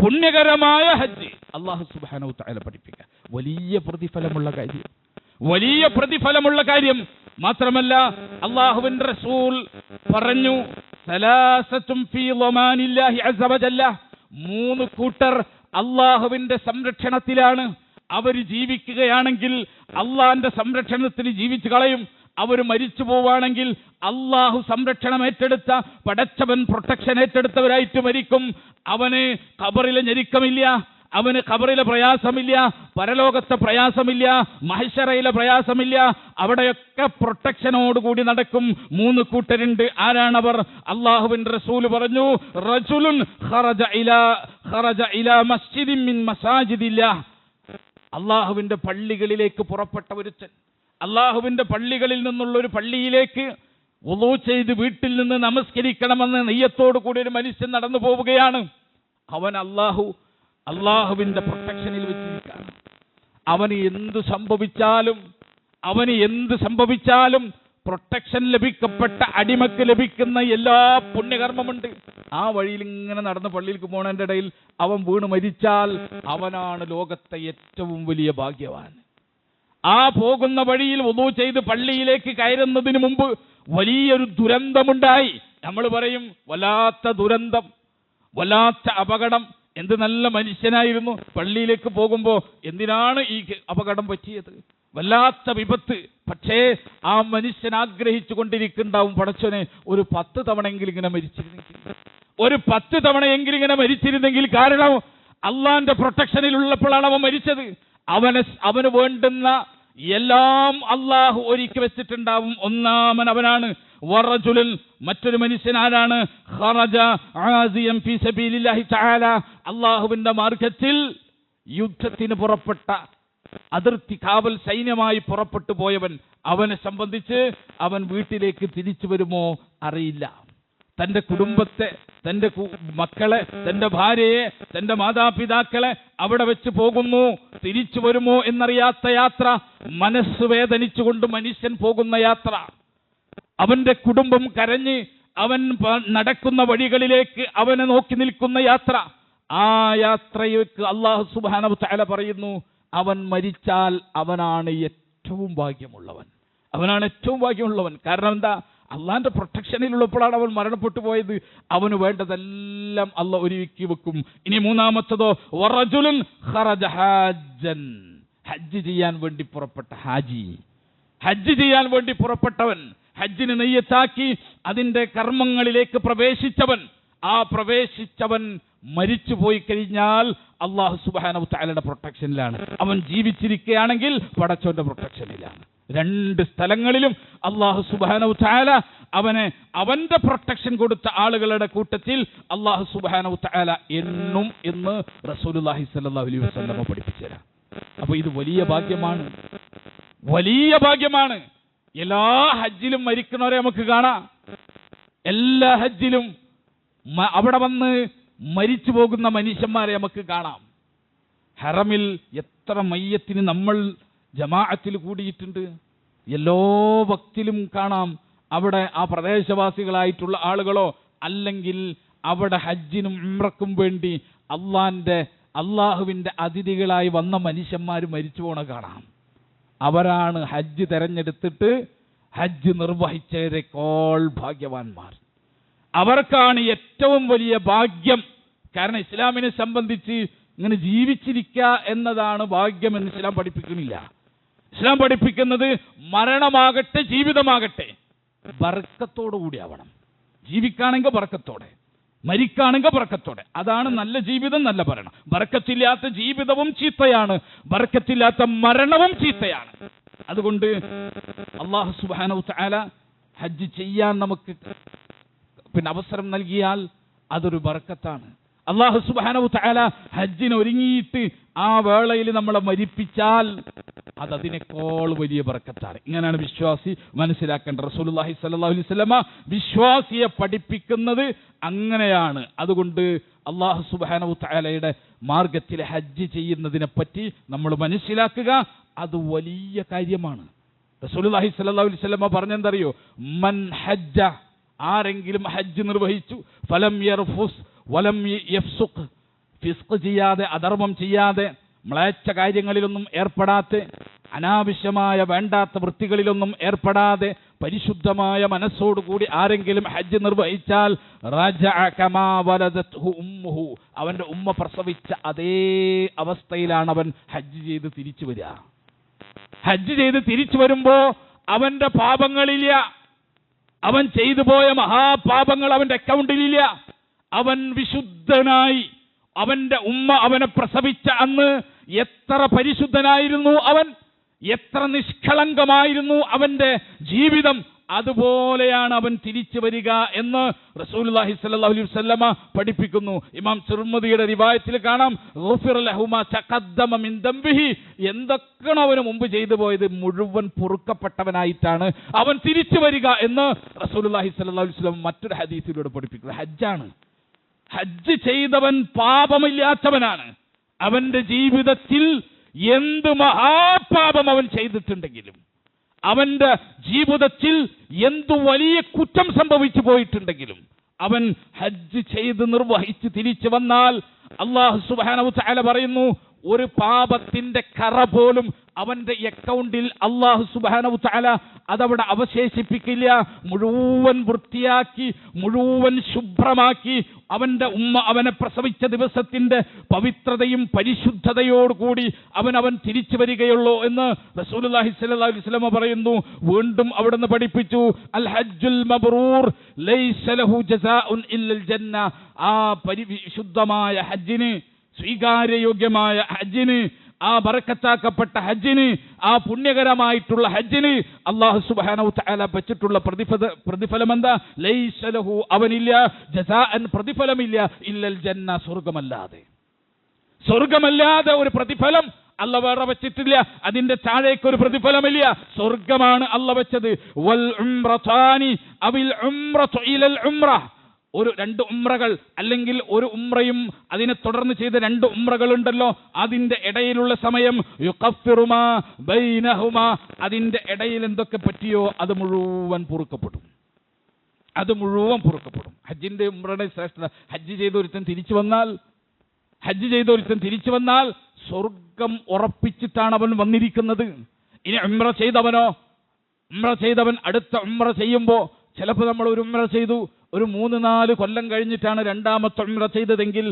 പുണ്യകരമായ ഹജ്ജ് അല്ലാഹു സുബ്ഹാനഹു തആല പഠിപ്പിക്കുക. വലിയ പ്രതിഫലമുള്ള കാര്യം മാത്രമല്ല, അല്ലാഹുവിന്റെ റസൂൽ പറഞ്ഞു, സലാസത്തും ഫീ ളമാനില്ലാഹി അസ്സ വജല്ല, 3 കൂട്ടർ അല്ലാഹുവിന്റെ സംരക്ഷണത്തിലാണ്. അവർ ജീവിക്കുകയാണെങ്കിൽ അള്ളാന്റെ സംരക്ഷണത്തിന് ജീവിച്ചു കളയും. അവർ മരിച്ചു പോവുകയാണെങ്കിൽ അള്ളാഹു സംരക്ഷണം ഏറ്റെടുത്ത, പടച്ചവൻ പ്രൊട്ടക്ഷൻ ഏറ്റെടുത്തവരായിട്ട് മരിക്കും. അവന് ഖബറിലെ ഞെരുക്കമില്ല, അവന് ഖബറിലെ പ്രയാസമില്ല, പരലോകത്തെ പ്രയാസമില്ല, മഹ്ശറയിലെ പ്രയാസമില്ല. അവിടെയൊക്കെ പ്രൊട്ടക്ഷനോടുകൂടി നടക്കും. 3 കൂട്ടരുണ്ട്. ആരാണവർ? അല്ലാഹുവിന്റെ റസൂൽ പറഞ്ഞു, റജുലുൻ ഖറജ ഇലാ മസ്ജിദിൻ മിൻ മസാജിദില്ലാഹ്, അല്ലാഹുവിന്റെ പള്ളികളിലേക്ക് പുറപ്പെട്ട ഒരുത്തൻ, അല്ലാഹുവിന്റെ പള്ളികളിൽ നിന്നുള്ള ഒരു പള്ളിയിലേക്ക് വുളൂ ചെയ്ത് വീട്ടിൽ നിന്ന് നമസ്കരിക്കണമെന്ന് നെയ്യത്തോടു കൂടി ഒരു മനുഷ്യൻ നടന്നു പോവുകയാണ്. അവൻ അല്ലാഹുവിന്റെ പ്രൊട്ടക്ഷനിൽ വെച്ചിരിക്കുകയാണ്. അവന് എന്ത് സംഭവിച്ചാലും പ്രൊട്ടക്ഷൻ ലഭിക്കപ്പെട്ട അടിമക്ക് ലഭിക്കുന്ന എല്ലാ പുണ്യകർമ്മമുണ്ട്. ആ വഴിയിൽ ഇങ്ങനെ നടന്ന് പള്ളിയിലേക്ക് പോണതിന്റെ ഇടയിൽ അവൻ വീണ് മരിച്ചാൽ അവനാണ് ലോകത്തെ ഏറ്റവും വലിയ ഭാഗ്യവാൻ. ആ പോകുന്ന വഴിയിൽ വുളൂ ചെയ്ത് പള്ളിയിലേക്ക് കയറുന്നതിന് മുമ്പ് വലിയൊരു ദുരന്തമുണ്ടായി. നമ്മൾ പറയും വല്ലാത്ത ദുരന്തം, വല്ലാത്ത അപകടം. എന്ത് നല്ല മനുഷ്യനായിരുന്നു, പള്ളിയിലേക്ക് പോകുമ്പോൾ എന്തിനാണ് ഈ അപകടം പറ്റിയത്, വല്ലാത്ത വിപത്ത്. പക്ഷേ ആ മനുഷ്യൻ ആഗ്രഹിച്ചു കൊണ്ടിരിക്കുന്നുണ്ടാവും, പടച്ചോനെ ഒരു 10 തവണയെങ്കിലും ഇങ്ങനെ മരിച്ചിരുന്നെങ്കിൽ, ഒരു 10 തവണയെങ്കിലും ഇങ്ങനെ മരിച്ചിരുന്നെങ്കിൽ. കാരണം അള്ളാന്റെ പ്രൊട്ടക്ഷനിലുള്ളപ്പോഴാണ് അവൻ മരിച്ചത്. അവന് വേണ്ടുന്ന എല്ലാം അള്ളാഹു ഒരുക്കി വെച്ചിട്ടുണ്ടാവും. ഒന്നാമൻ അവനാണ്. വറജുലുൻ, മറ്റൊരു മനുഷ്യൻ ആരാണ്? ഖറജ ആസിയം ഫീ സബീലില്ലാഹി തആല, അള്ളാഹുവിന്റെ മാർഗത്തിൽ യുദ്ധത്തിന് പുറപ്പെട്ട, അതിർത്തി കാവൽ സൈന്യമായി പുറപ്പെട്ടു പോയവൻ. അവനെ സംബന്ധിച്ച് അവൻ വീട്ടിലേക്ക് തിരിച്ചു വരുമോ അറിയില്ല. തന്റെ കുടുംബത്തെ, തന്റെ മക്കളെ, തന്റെ ഭാര്യയെ, തന്റെ മാതാപിതാക്കളെ അവിടെ വെച്ച് പോകുന്നു. തിരിച്ചു വരുമോ എന്നറിയാത്ത യാത്ര, മനസ്സ് വേദനിച്ചുകൊണ്ട് മനുഷ്യൻ പോകുന്ന യാത്ര, അവന്റെ കുടുംബം കരഞ്ഞ് അവൻ നടക്കുന്ന വഴികളിലേക്ക് അവനെ നോക്കി നിൽക്കുന്ന യാത്ര. ആ യാത്രയ്ക്ക് അല്ലാഹു സുബ്ഹാനഹു തആല പറയുന്നു, അവൻ മരിച്ചാൽ അവനാണ് ഏറ്റവും ഭാഗ്യമുള്ളവൻ, അവനാണ് ഏറ്റവും ഭാഗ്യമുള്ളവൻ. കാരണം എന്താ? അള്ളാന്റെ പ്രൊട്ടക്ഷനിലുള്ളപ്പോഴാണ് അവൻ മരണപ്പെട്ടു പോയത്. അവന് വേണ്ടതെല്ലാം അള്ളാഹ് ഒരുക്കി വെക്കും. ഇനി മൂന്നാമത്തതോ, വറജുലുൻ ഖറജ ഹാജ്ജൻ, ഹജ്ജ് ചെയ്യാൻ വേണ്ടി പുറപ്പെട്ട ഹാജി, ഹജ്ജ് ചെയ്യാൻ വേണ്ടി പുറപ്പെട്ടവൻ, ഹജ്ജിന് നെയ്യത്താക്കി അതിന്റെ കർമ്മങ്ങളിലേക്ക് പ്രവേശിച്ചവൻ. ആ പ്രവേശിച്ചവൻ മരിച്ചു പോയി കഴിഞ്ഞാൽ അല്ലാഹു സുബ്ഹാനഹു തആലയുടെ പ്രൊട്ടക്ഷനിലാണ്. അവൻ ജീവിച്ചിരിക്കുകയാണെങ്കിൽ പടച്ചോന്റെ പ്രൊട്ടക്ഷനിലാണ്. 2 സ്ഥലങ്ങളിലും അല്ലാഹു സുബ്ഹാനഹു തആല അവന്റെ പ്രൊട്ടക്ഷൻ കൊടുത്ത ആളുകളുടെ കൂട്ടത്തിൽ അല്ലാഹു സുബ്ഹാനഹു തആല എന്നും എന്ന് റസൂലുള്ളാഹി സ്വല്ലല്ലാഹു അലൈഹി വസല്ലം പഠിപ്പിച്ചതാണ്. അപ്പോൾ ഇത് വലിയ ഭാഗ്യമാണ്, വലിയ ഭാഗ്യമാണ്. എല്ലാ ഹജ്ജിലും മരിക്കുന്നവരെ നമുക്ക് കാണാം. എല്ലാ ഹജ്ജിലും അവിടെ വന്ന് മരിച്ചു പോകുന്ന മനുഷ്യന്മാരെ നമുക്ക് കാണാം. ഹറമിൽ എത്ര മയ്യത്തിന് നമ്മൾ ജമാഅത്തിൽ കൂടിയിട്ടുണ്ട്. എല്ലാ വക്തിലും കാണാം അവിടെ ആ പ്രദേശവാസികളായിട്ടുള്ള ആളുകളോ അല്ലെങ്കിൽ അവിടെ ഹജ്ജിനും ഉംറക്കും വേണ്ടി അള്ളാഹുവിന്റെ അതിഥികളായി വന്ന മനുഷ്യന്മാർ മരിച്ചു പോണ കാണാം. അവരാണ് ഹജ്ജ് തെരഞ്ഞെടുത്തിട്ട് ഹജ്ജ് നിർവഹിച്ചവരെക്കാൾ ഭാഗ്യവാന്മാർ. അവർക്കാണ് ഏറ്റവും വലിയ ഭാഗ്യം. കാരണം ഇസ്ലാമിനെ സംബന്ധിച്ച് ഇങ്ങനെ ജീവിച്ചിരിക്കുക എന്നതാണ് ഭാഗ്യമെന്ന് ഇസ്ലാം പഠിപ്പിക്കുന്നില്ല. ഇസ്ലാം പഠിപ്പിക്കുന്നത് മരണമാകട്ടെ ജീവിതമാകട്ടെ ബർക്കത്തോടു കൂടി ആവണം. ജീവിക്കാണെങ്കിൽ ബർക്കത്തോടെ, മരിക്കാണെങ്കിൽ ബർക്കത്തോടെ. അതാണ് നല്ല ജീവിതം, നല്ല മരണം. ബർക്കത്തില്ലാത്ത ജീവിതവും ചീത്തയാണ്, ബർക്കത്തില്ലാത്ത മരണവും ചീത്തയാണ്. അതുകൊണ്ട് അല്ലാഹു സുബ്ഹാനഹു തആല ഹജ്ജ് ചെയ്യാൻ നമുക്ക് അവസരം നൽകിയാൽ അതൊരു ബർക്കത്താണ്. അല്ലാഹു സുബ്ഹാനഹു തആല ഹജ്ജിന് ഒരുങ്ങിയിട്ട് ആ വേളയിൽ നമ്മളെ മരിപ്പിച്ചാൽ അതിനേക്കാൾ വലിയ ബർക്കത്താണ്. ഇങ്ങനെയാണ് വിശ്വാസി മനസ്സിലാക്കേണ്ടത്. റസൂലുള്ളാഹി സ്വല്ലല്ലാഹു അലൈഹി വസല്ലമ വിശ്വാസിയെ പഠിപ്പിക്കുന്നത് അങ്ങനെയാണ്. അതുകൊണ്ട് അല്ലാഹു സുബ്ഹാനഹു തആലയുടെ മാർഗത്തിൽ ഹജ്ജ് ചെയ്യുന്നതിനെ പറ്റി നമ്മൾ മനസ്സിലാക്കുക. അത് വലിയ കാര്യമാണ്. റസൂലുള്ളാഹി സ്വല്ലല്ലാഹു അലൈഹി വസല്ലമ പറഞ്ഞെന്തറിയോ? മൻ ഹജ്ജ, ആരെങ്കിലും ഹജ്ജ് നിർവഹിച്ചു, ഫലം യർഫുസ് വലം യഫ്സുഖ്, ഫിസ്ഖ് ചെയ്യാതെ, അധർമ്മം ചെയ്യാതെ, മ്ലേച്ഛ കാര്യങ്ങളിലൊന്നും ഏർപ്പെടാതെ, അനാവശ്യമായ വേണ്ടാത്ത വൃത്തികളിലൊന്നും ഏർപ്പെടാതെ പരിശുദ്ധമായ മനസ്സോടുകൂടി ആരെങ്കിലും ഹജ്ജ് നിർവഹിച്ചാൽ റജഅ കമാ വലദത്ഹു ഉമ്മുഹു, അവന്റെ ഉമ്മ പ്രസവിച്ച അതേ അവസ്ഥയിലാണ് അവൻ ഹജ്ജ് ചെയ്ത് തിരിച്ചു വരിക. ഹജ്ജ് ചെയ്ത് തിരിച്ചു വരുമ്പോ അവന്റെ പാപങ്ങളില്ല, അവൻ ചെയ്തു പോയ മഹാപാപങ്ങൾ അവന്റെ അക്കൗണ്ടിലില്ല. അവൻ വിശുദ്ധനായി, അവന്റെ ഉമ്മ അവനെ പ്രസവിച്ച അന്ന് എത്ര പരിശുദ്ധനായിരുന്നു അവൻ, എത്ര നിഷ്കളങ്കമായിരുന്നു അവന്റെ ജീവിതം, അതുപോലെയാണ് അവൻ തിരിച്ചു വരിക എന്ന് റസൂലുള്ളാഹി സ്വല്ലല്ലാഹു അലൈഹി വസല്ലമ പഠിപ്പിക്കുന്നു. ഇമാം തിർമിദിയുടെ റിവായത്തിൽ കാണാം, ഗുഫിറ ലഹു മാ തഖദ്ദമ മിൻ ദംബിഹി, എന്തൊക്കെയാണ് അവന് മുമ്പ് ചെയ്തു പോയത് മുഴുവൻ പൊറുക്കപ്പെട്ടവനായിട്ടാണ് അവൻ തിരിച്ചു വരിക എന്ന് റസൂലുള്ളാഹി സ്വല്ലല്ലാഹു അലൈഹി വസല്ലം മറ്റൊരു ഹദീസിലൂടെ പഠിപ്പിക്കുന്നത്. ഹജ്ജാണ്. ഹജ്ജ് ചെയ്തവൻ പാപമില്ലാത്തവനാണ്. അവന്റെ ജീവിതത്തിൽ എന്ത് മഹാപാപം അവൻ ചെയ്തിട്ടുണ്ടെങ്കിലും അവന്റെ ജീവിതത്തിൽ എന്തു വലിയ കുറ്റം സംഭവിച്ചു പോയിട്ടുണ്ടെങ്കിലും അവൻ ഹജ്ജ് ചെയ്ത് നിർവഹിച്ച് തിരിച്ചു വന്നാൽ അല്ലാഹു സുബ്ഹാനഹു വ തആല പറയുന്നു, ഒരു പാപത്തിന്റെ കറ പോലും അവന്റെ അക്കൗണ്ടിൽ അല്ലാഹു സുബ്ഹാനഹു വ തആല അതവിടെ അവശേഷിപ്പിക്കില്ല. മുഴുവൻ വൃത്തിയാക്കി, മുഴുവൻ ശുഭ്രമാക്കി, അവന്റെ ഉമ്മ അവനെ പ്രസവിച്ച ദിവസത്തിന്റെ പവിത്രതയും പരിശുദ്ധതയോടുകൂടി അവൻ തിരിച്ചു വരികയുള്ളൂ എന്ന് റസൂലുള്ളാഹി സ്വല്ലല്ലാഹു അലൈഹി വസല്ലം പറയുന്നു. വീണ്ടും അവിടുന്ന് പഠിപ്പിച്ചു, അൽ ഹജ്ജുൽ മബ്റൂർ ലൈസ ലഹു ജസാഉൻ ഇല്ലൽ ജന്ന. ആ പരിശുദ്ധമായ ഹജ്ജിന്, സ്വീകാര്യയോഗ്യമായ ഹജ്ജിന്, ആ ബറക്കത്താക്കപ്പെട്ട ഹജ്ജിന്, ആ പുണ്യകരമായിട്ടുള്ള ഹജ്ജിന് അല്ലാഹു സുബ്ഹാനഹു വ തആല വെച്ചിട്ടുള്ള പ്രതിഫലം എന്താ? ലൈസ ലഹു, അവനില്ല, ജസാഅൻ, പ്രതിഫലമില്ല, ഇല്ലൽ ജന്ന, സ്വർഗമല്ലാതെ ഒരു പ്രതിഫലം അല്ല വേറെ വെച്ചിട്ടില്ല. അതിന്റെ താഴേക്ക് ഒരു പ്രതിഫലമില്ല, സ്വർഗമാണ് അല്ല വെച്ചത്. വൽ ഉംറതാനി അവിൽ ഉംറതു ഇലൽ ഉംറ, രണ്ട് ഉംറകൾ അല്ലെങ്കിൽ ഒരു ഉംറയും അതിനെ തുടർന്ന് ചെയ്ത 2 ഉംറകൾ ഉണ്ടല്ലോ, അതിന്റെ ഇടയിലുള്ള സമയം യുഖഫിറുമാ ബൈനഹുമാ, അതിന്റെ ഇടയിൽ എന്തൊക്കെ പറ്റിയോ അത് മുഴുവൻ പൊറുക്കപ്പെടും. ഹജ്ജിന്റെ ഉംറയുടെ ശ്രേഷ്ഠത, ഹജ്ജ് ചെയ്ത ഒരുത്തൻ തിരിച്ചു വന്നാൽ സ്വർഗം ഉറപ്പിച്ചിട്ടാണ് അവൻ വന്നിരിക്കുന്നത്. ഇനി ഉംറ ചെയ്തവൻ അടുത്ത ഉംറ ചെയ്യുമ്പോൾ, ചിലപ്പോൾ നമ്മൾ ഒരു ഉംറ ചെയ്തു, ഒരു 3-4 കൊല്ലം കഴിഞ്ഞിട്ടാണ് രണ്ടാമത്തെ ഉംറ ചെയ്തതെങ്കിൽ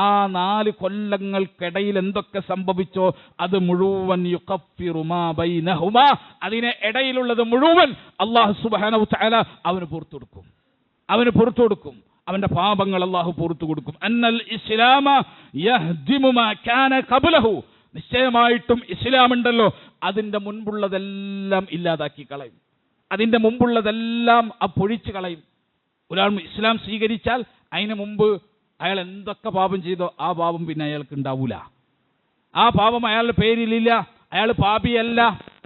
ആ 4 കൊല്ലങ്ങൾക്കിടയിൽ എന്തൊക്കെ സംഭവിച്ചോ അത് മുഴുവൻ യുഖഫിറു മാ ബൈനഹുമാ, അതിനെ ഇടയിലുള്ളത് മുഴുവൻ അല്ലാഹു സുബ്ഹാനഹു വ തആല അവന് പുറത്തു കൊടുക്കും. അവന്റെ പാപങ്ങൾ അല്ലാഹു പുറത്തു കൊടുക്കും. അന്നൽ ഇസ്ലാമ യഹ്ദിമു മാ കാന ഖബ്ലഹു, നിശ്ചയമായിട്ടും ഇസ്ലാം ഉണ്ടല്ലോ അതിന്റെ മുൻപുള്ളതെല്ലാം ഇല്ലാതാക്കി കളയും, അതിന്റെ മുമ്പുള്ളതെല്ലാം പൊഴിച്ചു കളയും. ഒരാൾ ഇസ്ലാം സ്വീകരിച്ചാൽ അതിന് മുമ്പ് അയാൾ എന്തൊക്കെ പാപം ചെയ്തോ ആ പാപം പിന്നെ അയാൾക്ക് ഉണ്ടാവൂല, ആ പാപം അയാളുടെ പേരിലില്ല, അയാൾ പാപിയല്ല.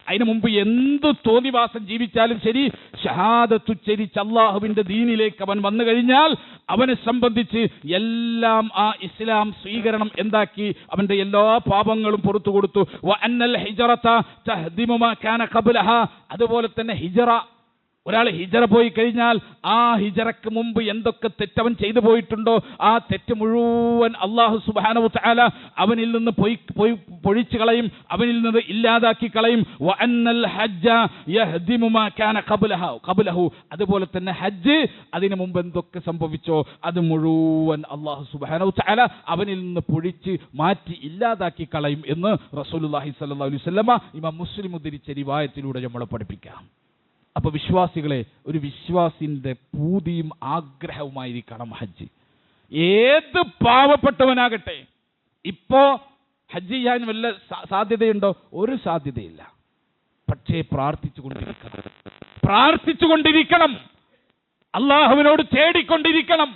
അതിനു മുമ്പ് എന്ത് തോന്നിവാസം ജീവിച്ചാലും ശരി, ഷഹാദത്തു ചരിച്ച് അല്ലാഹുവിന്റെ ദീനിലേക്ക് അവൻ വന്നു കഴിഞ്ഞാൽ അവനെ സംബന്ധിച്ച് എല്ലാം ആ ഇസ്ലാം സ്വീകരണം എന്താക്കി അവന്റെ എല്ലാ പാപങ്ങളും പുറത്തു കൊടുത്തു. വഅന്നൽ ഹിജ്റത തഹ്ദിമു മാ കാന ഖബ്ലഹാ, അതുപോലെ തന്നെ ഒരാൾ ഹിജറ പോയി കഴിഞ്ഞാൽ ആ ഹിജറക്ക് മുമ്പ് എന്തൊക്കെ തെറ്റവൻ ചെയ്തു പോയിട്ടുണ്ടോ ആ തെറ്റ് മുഴുവൻ അല്ലാഹു സുബ്ഹാനഹു വ തആല അവനിൽ നിന്ന് പൊഴിച്ചു കളയും, അവനിൽ നിന്ന് ഇല്ലാതാക്കി കളയും. വഅന്നൽ ഹജ്ജ യഹ്ദിമു മാ കാന ഖബ്ലഹു, അതുപോലെ തന്നെ ഹജ്ജ് അതിനു മുമ്പ് എന്തൊക്കെ സംഭവിച്ചോ അത് മുഴുവൻ അല്ലാഹു സുബ്ഹാനഹു വ തആല അവനിൽ നിന്ന് പൊഴിച്ച് മാറ്റി ഇല്ലാതാക്കി കളയും എന്ന് റസൂലുള്ളാഹി സ്വല്ലല്ലാഹു അലൈഹി വസല്ലമ ഇമാം മുസ്ലിം ഉദ്ധരിച്ച റിവായത്തിലൂടെ നമ്മളെ പഠിപ്പിക്കാം. അപ്പൊ വിശ്വാസികളെ, ഒരു വിശ്വാസിന്റെ പൂതിയും ആഗ്രഹവുമായിരിക്കണം ഹജ്ജ്. ഏത് പാവപ്പെട്ടവനാകട്ടെ, ഇപ്പോ ഹജ്ജ് ചെയ്യാൻ വല്ല സാധ്യതയുണ്ടോ? ഒരു സാധ്യതയില്ല. പക്ഷേ പ്രാർത്ഥിച്ചുകൊണ്ടിരിക്കണം, അള്ളാഹുവിനോട് തേടിക്കൊണ്ടിരിക്കണം.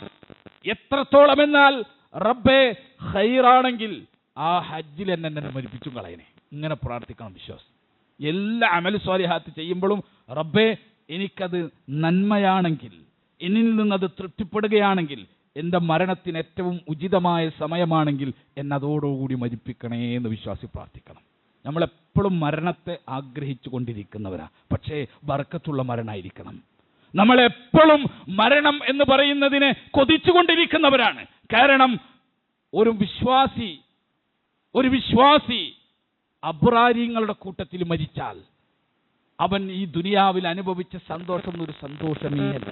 എത്രത്തോളം എന്നാൽ റബ്ബേ ഖൈറാണെങ്കിൽ ആ ഹജ്ജിൽ എന്നെ മരിപ്പിച്ചു കളയനെ, ഇങ്ങനെ പ്രാർത്ഥിക്കണം വിശ്വാസം. എല്ലാ അമൽ സ്വാലിഹാത്ത് ചെയ്യുമ്പോഴും റബ്ബേ എനിക്കത് നന്മയാണെങ്കിൽ, എന്നിൽ നിന്നത് തൃപ്തിപ്പെടുകയാണെങ്കിൽ, എൻ്റെ മരണത്തിന് ഏറ്റവും ഉചിതമായ സമയമാണെങ്കിൽ എന്നതോടുകൂടി മരിപ്പിക്കണേ എന്ന് വിശ്വാസി പ്രാർത്ഥിക്കണം. നമ്മളെപ്പോഴും മരണത്തെ ആഗ്രഹിച്ചു കൊണ്ടിരിക്കുന്നവരാ, പക്ഷേ ബർക്കത്തുള്ള മരണമായിരിക്കണം. നമ്മളെപ്പോഴും മരണം എന്ന് പറയുന്നതിനെ കൊതിച്ചുകൊണ്ടിരിക്കുന്നവരാണ്. കാരണം ഒരു വിശ്വാസി അബ്റാരിങ്ങളുടെ കൂട്ടത്തിൽ മരിച്ചാൽ അവൻ ഈ ദുനിയാവിൽ അനുഭവിച്ച സന്തോഷം ഒരു സന്തോഷമേ അല്ല.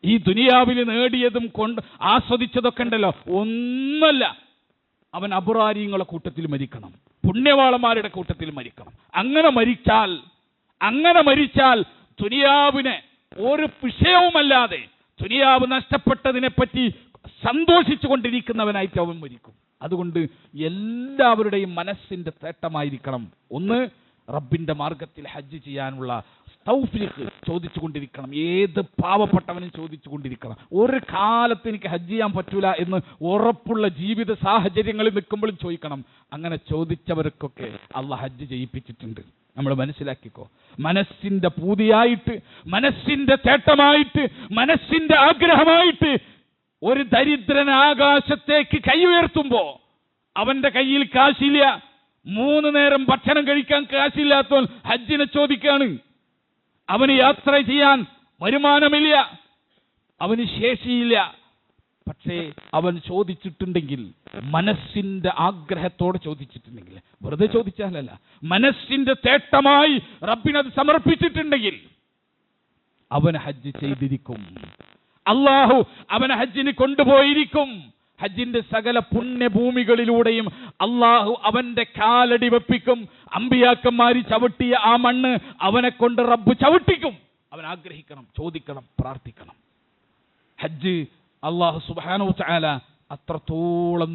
ഈ ദുനിയാവിൽ നേടിയതും കൊണ്ട് ആസ്വദിച്ചതൊക്കെ ഉണ്ടല്ലോ, ഒന്നല്ല. അവൻ അബ്റാരിങ്ങളുടെ കൂട്ടത്തിൽ മരിക്കണം, പുണ്യവാളന്മാരുടെ കൂട്ടത്തിൽ മരിക്കണം. അങ്ങനെ മരിച്ചാൽ ദുനിയാവിനെ ഒരു വിഷയവുമല്ലാതെ ദുനിയാവ് നഷ്ടപ്പെട്ടതിനെ പറ്റി സന്തോഷിച്ചു കൊണ്ടിരിക്കുന്നവനായിട്ട് അവൻ മരിക്കും. അതുകൊണ്ട് എല്ലാവരുടെയും മനസ്സിന്റെ തേട്ടമായിരിക്കണം, ഒന്ന് റബ്ബിന്റെ മാർഗത്തിൽ ഹജ്ജ് ചെയ്യാനുള്ള തൗഫീഖ് ചോദിച്ചുകൊണ്ടിരിക്കണം. ഏത് പാവപ്പെട്ടവനും ചോദിച്ചുകൊണ്ടിരിക്കണം. ഒരു കാലത്ത് എനിക്ക് ഹജ്ജ് ചെയ്യാൻ പറ്റൂല എന്ന് ഉറപ്പുള്ള ജീവിത സാഹചര്യങ്ങളിൽ നിൽക്കുമ്പോഴും ചോദിക്കണം. അങ്ങനെ ചോദിച്ചവർക്കൊക്കെ അള്ളാഹ് ഹജ്ജ് ചെയ്യിപ്പിച്ചിട്ടുണ്ട്. നമ്മൾ മനസ്സിലാക്കിക്കോ. മനസ്സിന്റെ പൂതിയായിട്ട്, മനസ്സിന്റെ തേട്ടമായിട്ട്, മനസ്സിന്റെ ആഗ്രഹമായിട്ട് ഒരു ദരിദ്രൻ ആകാശത്തേക്ക് കൈ ഉയർത്തുമ്പോ അവന്റെ കയ്യിൽ കാശില്ല, 3 നേരം ഭക്ഷണം കഴിക്കാൻ കാശില്ലാത്തവൻ ഹജ്ജിനെ ചോദിക്കാണ്. അവന് യാത്ര ചെയ്യാൻ വരുമാനമില്ല, അവന് ശേഷിയില്ല. പക്ഷേ അവൻ ചോദിച്ചിട്ടുണ്ടെങ്കിൽ, മനസ്സിന്റെ ആഗ്രഹത്തോടെ ചോദിച്ചിട്ടുണ്ടെങ്കിൽ, വെറുതെ ചോദിച്ചാലല്ല, മനസ്സിന്റെ തേട്ടമായി റബ്ബിനത് സമർപ്പിച്ചിട്ടുണ്ടെങ്കിൽ അവൻ ഹജ്ജ് ചെയ്തിരിക്കും. അള്ളാഹു അവനെ ഹജ്ജിന് കൊണ്ടുപോയിരിക്കും. ഹജ്ജിന്റെ സകല പുണ്യഭൂമികളിലൂടെയും അള്ളാഹു അവന്റെ കാലടി വെപ്പിക്കും. അമ്പിയാക്കന്മാര് ചവിട്ടിയ ആ മണ്ണ് അവനെ കൊണ്ട് റബ്ബ് ചവിട്ടിക്കും. അവൻ ആഗ്രഹിക്കണം, ചോദിക്കണം, പ്രാർത്ഥിക്കണം. ഹജ്ജ് അള്ളാഹു സുബ്ഹാനഹു വ തആല അത്രത്തോളം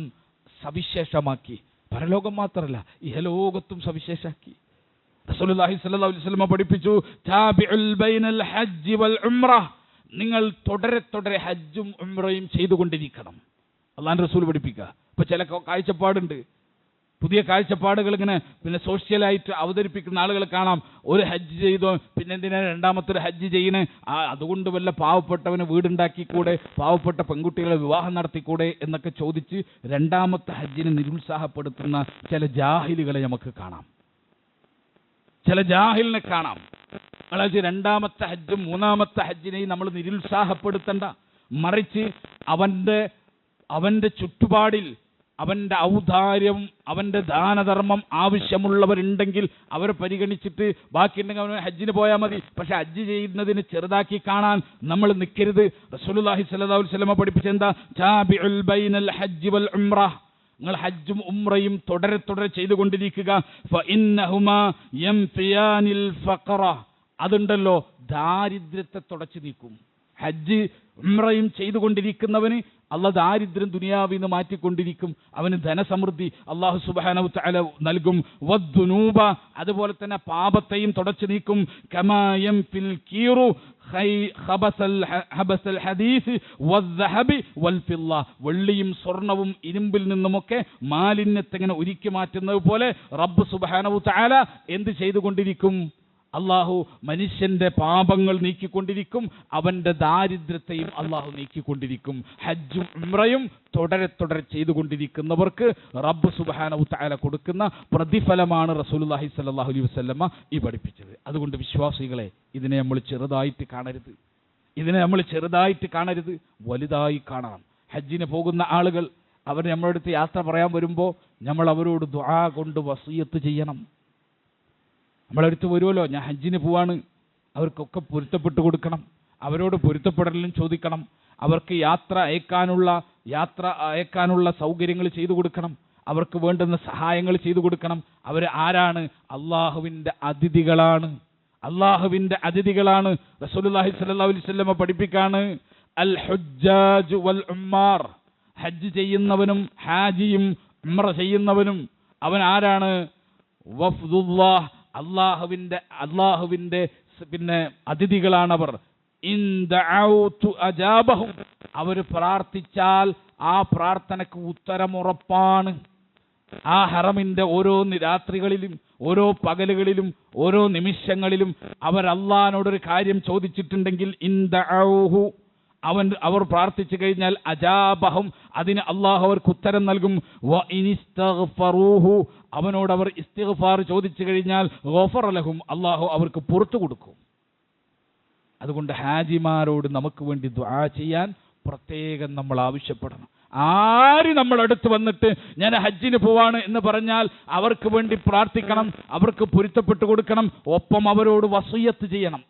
സവിശേഷമാക്കി. പരലോകം മാത്രമല്ല, ഇഹലോകത്തും സവിശേഷമാക്കി. റസൂലുള്ളാഹി സ്വല്ലല്ലാഹു അലൈഹി വസല്ലം പഠിപ്പിച്ചു, താബിഉൽ ബൈനൽ ഹജ്ജ് വൽ ഉംറ, നിങ്ങൾ തുടരെ ഹജ്ജും ഉംറയും ചെയ്തുകൊണ്ടിരിക്കണം. അള്ളാഹുവിന്റെ റസൂൽ പഠിപ്പിക്കുക. ഇപ്പൊ ചില കാഴ്ചപ്പാടുണ്ട്, പുതിയ കാഴ്ചപ്പാടുകൾ ഇങ്ങനെ സോഷ്യലായിട്ട് അവതരിപ്പിക്കുന്ന ആളുകൾ കാണാം. ഒരു ഹജ്ജ് ചെയ്തോ പിന്നെ എന്തിനാ രണ്ടാമത്തെ ഒരു ഹജ്ജ് ചെയ്യണേ, അതുകൊണ്ട് വല്ല പാവപ്പെട്ടവന് വീടുണ്ടാക്കിക്കൂടെ, പാവപ്പെട്ട പെൺകുട്ടികളെ വിവാഹം നടത്തിക്കൂടെ എന്നൊക്കെ ചോദിച്ച് രണ്ടാമത്തെ ഹജ്ജിനെ നിരുത്സാഹപ്പെടുത്തുന്ന ചില ജാഹിലുകളെ നമുക്ക് കാണാം. ചില ജാഹിലിനെ കാണാം. അതായത് രണ്ടാമത്തെ ഹജ്ജും മൂന്നാമത്തെ ഹജ്ജിനെയും നമ്മൾ നിരുത്സാഹപ്പെടുത്തണ്ട, മറിച്ച് അവന്റെ ചുറ്റുപാടിൽ അവന്റെ ഔദാര്യം, അവന്റെ ദാനധർമ്മം ആവശ്യമുള്ളവരുണ്ടെങ്കിൽ അവരെ പരിഗണിച്ചിട്ട് ബാക്കിയുണ്ടെങ്കിൽ അവന് ഹജ്ജിന് പോയാൽ മതി. പക്ഷെ ഹജ്ജ് ചെയ്യുന്നതിന് ചെറുതാക്കി കാണാൻ നമ്മൾ നിൽക്കരുത്. റസൂലുള്ളാഹി സ്വല്ലല്ലാഹു അലൈഹി വസല്ലം പഠിപ്പിച്ചെന്താ, താബിഉൽ ബൈനൽ ഹജ്ജ് വൽ ഉംറ, നിങ്ങൾ ഹജ്ജും ഉംറയും തുടരെ ചെയ്തുകൊണ്ടിരിക്കുക. ഫഇന്നഹുമാ യംഫിയാനിൽ ഫഖറ, അതുണ്ടല്ലോ ദാരിദ്ര്യത്തെ തുടച്ചു നീക്കും. ഹജ്ജ് ഉംറയും ചെയ്തുകൊണ്ടിരിക്കുന്നവന് അള്ളാഹ് ദാരിദ്ര്യം ദുനിയാവിൽ നിന്ന് മാറ്റിക്കൊണ്ടിരിക്കും. അവന് ധനസമൃദ്ധി അള്ളാഹു സുബ്ഹാനഹു വ തആല നൽകും. വദ്ദുനൂബ, അതുപോലെ തന്നെ പാപത്തെയും തുടച്ചു നീക്കും. കമാ യംഫിൽ കീറു ഹബസൽ ഹദീസ് വദ്ദഹബി വൽഫില്ല, വെള്ളിയും സ്വർണവും ഇരുമ്പിൽ നിന്നുമൊക്കെ മാലിന്യത്തെങ്ങനെ ഉരുക്കി മാറ്റുന്നത് പോലെ റബ്ബ് സുബ്ഹാനഹു വ തആല എന്ത് ചെയ്തുകൊണ്ടിരിക്കും? അള്ളാഹു മനുഷ്യന്റെ പാപങ്ങൾ നീക്കിക്കൊണ്ടിരിക്കും, അവന്റെ ദാരിദ്ര്യത്തെയും അള്ളാഹു നീക്കിക്കൊണ്ടിരിക്കും. ഹജ്ജും ഉംറയും തുടരെ ചെയ്തുകൊണ്ടിരിക്കുന്നവർക്ക് റബ്ബ് സുബ്ഹാനഹു തആല കൊടുക്കുന്ന പ്രതിഫലമാണ് റസൂലുള്ളാഹി സ്വല്ലല്ലാഹു അലൈഹി വസല്ലമ ഈ പഠിപ്പിച്ചത്. അതുകൊണ്ട് വിശ്വാസികളെ, ഇതിനെ നമ്മൾ ചെറുതായിട്ട് കാണരുത്, വലുതായി കാണണം. ഹജ്ജിന് പോകുന്ന ആളുകൾ അവർ നമ്മുടെ അടുത്ത് യാത്ര പറയാൻ വരുമ്പോൾ നമ്മൾ അവരോട് ദുആ കൊണ്ട് വസിയത്ത് ചെയ്യണം. നമ്മളടുത്ത് വരുമല്ലോ, ഞാൻ ഹജ്ജിന് പോവാണ്, അവർക്കൊക്കെ പൊരുത്തപ്പെട്ട് കൊടുക്കണം. അവരോട് പൊരുത്തപ്പെടലും ചോദിക്കണം. അവർക്ക് യാത്ര അയക്കാനുള്ള സൗകര്യങ്ങൾ ചെയ്തു കൊടുക്കണം. അവർക്ക് വേണ്ടുന്ന സഹായങ്ങൾ ചെയ്തു കൊടുക്കണം. അവർ ആരാണ്? അള്ളാഹുവിൻ്റെ അതിഥികളാണ്. റസൂലുള്ളാഹി സ്വല്ലല്ലാഹു അലൈഹി വസല്ലം പഠിപ്പിക്കാണ്, അൽ ഹുജ്ജാജ് വൽ ഉമ്മാർ, ഹജ്ജ് ചെയ്യുന്നവനും ഹാജിയും ഉംറ ചെയ്യുന്നവനും അവൻ ആരാണ്? വഫ്ദുല്ലാഹ്, അള്ളാഹുവിന്റെ പിന്നെ അതിഥികളാണവർ. ഇൻ ദഅൗതു അജാബഹും, അവർ പ്രാർത്ഥിച്ചാൽ ആ പ്രാർത്ഥനക്ക് ഉത്തരമുറപ്പാണ്. ആ ഹറമിന്റെ ഓരോ രാത്രികളിലും ഓരോ പകലുകളിലും ഓരോ നിമിഷങ്ങളിലും അവർ അള്ളാഹിനോടൊരു കാര്യം ചോദിച്ചിട്ടുണ്ടെങ്കിൽ ഇൻ ദഅൗഹു, അവർ പ്രാർത്ഥിച്ചു കഴിഞ്ഞാൽ അജാബഹും, അതിന് അള്ളാഹു അവർക്ക് ഉത്തരം നൽകും. വ ഇനിസ്തഗ്ഫറൂഹു, അവനോട് അവർ ഇസ്തിഗ്ഫാർ ചോദിച്ചു കഴിഞ്ഞാൽ ഗഫറ ലഹും, അള്ളാഹു അവർക്ക് പുറത്തു കൊടുക്കും. അതുകൊണ്ട് ഹാജിമാരോട് നമുക്ക് വേണ്ടി ദുആ ചെയ്യാൻ പ്രത്യേകം നമ്മൾ ആവശ്യപ്പെടണം. ആര് നമ്മളടുത്ത് വന്നിട്ട് ഞാൻ ഹജ്ജിന് പോവാണ് എന്ന് പറഞ്ഞാൽ അവർക്ക് വേണ്ടി പ്രാർത്ഥിക്കണം, അവർക്ക് പൊരുത്തപ്പെട്ടു കൊടുക്കണം, ഒപ്പം അവരോട് വസിയത്ത് ചെയ്യണം.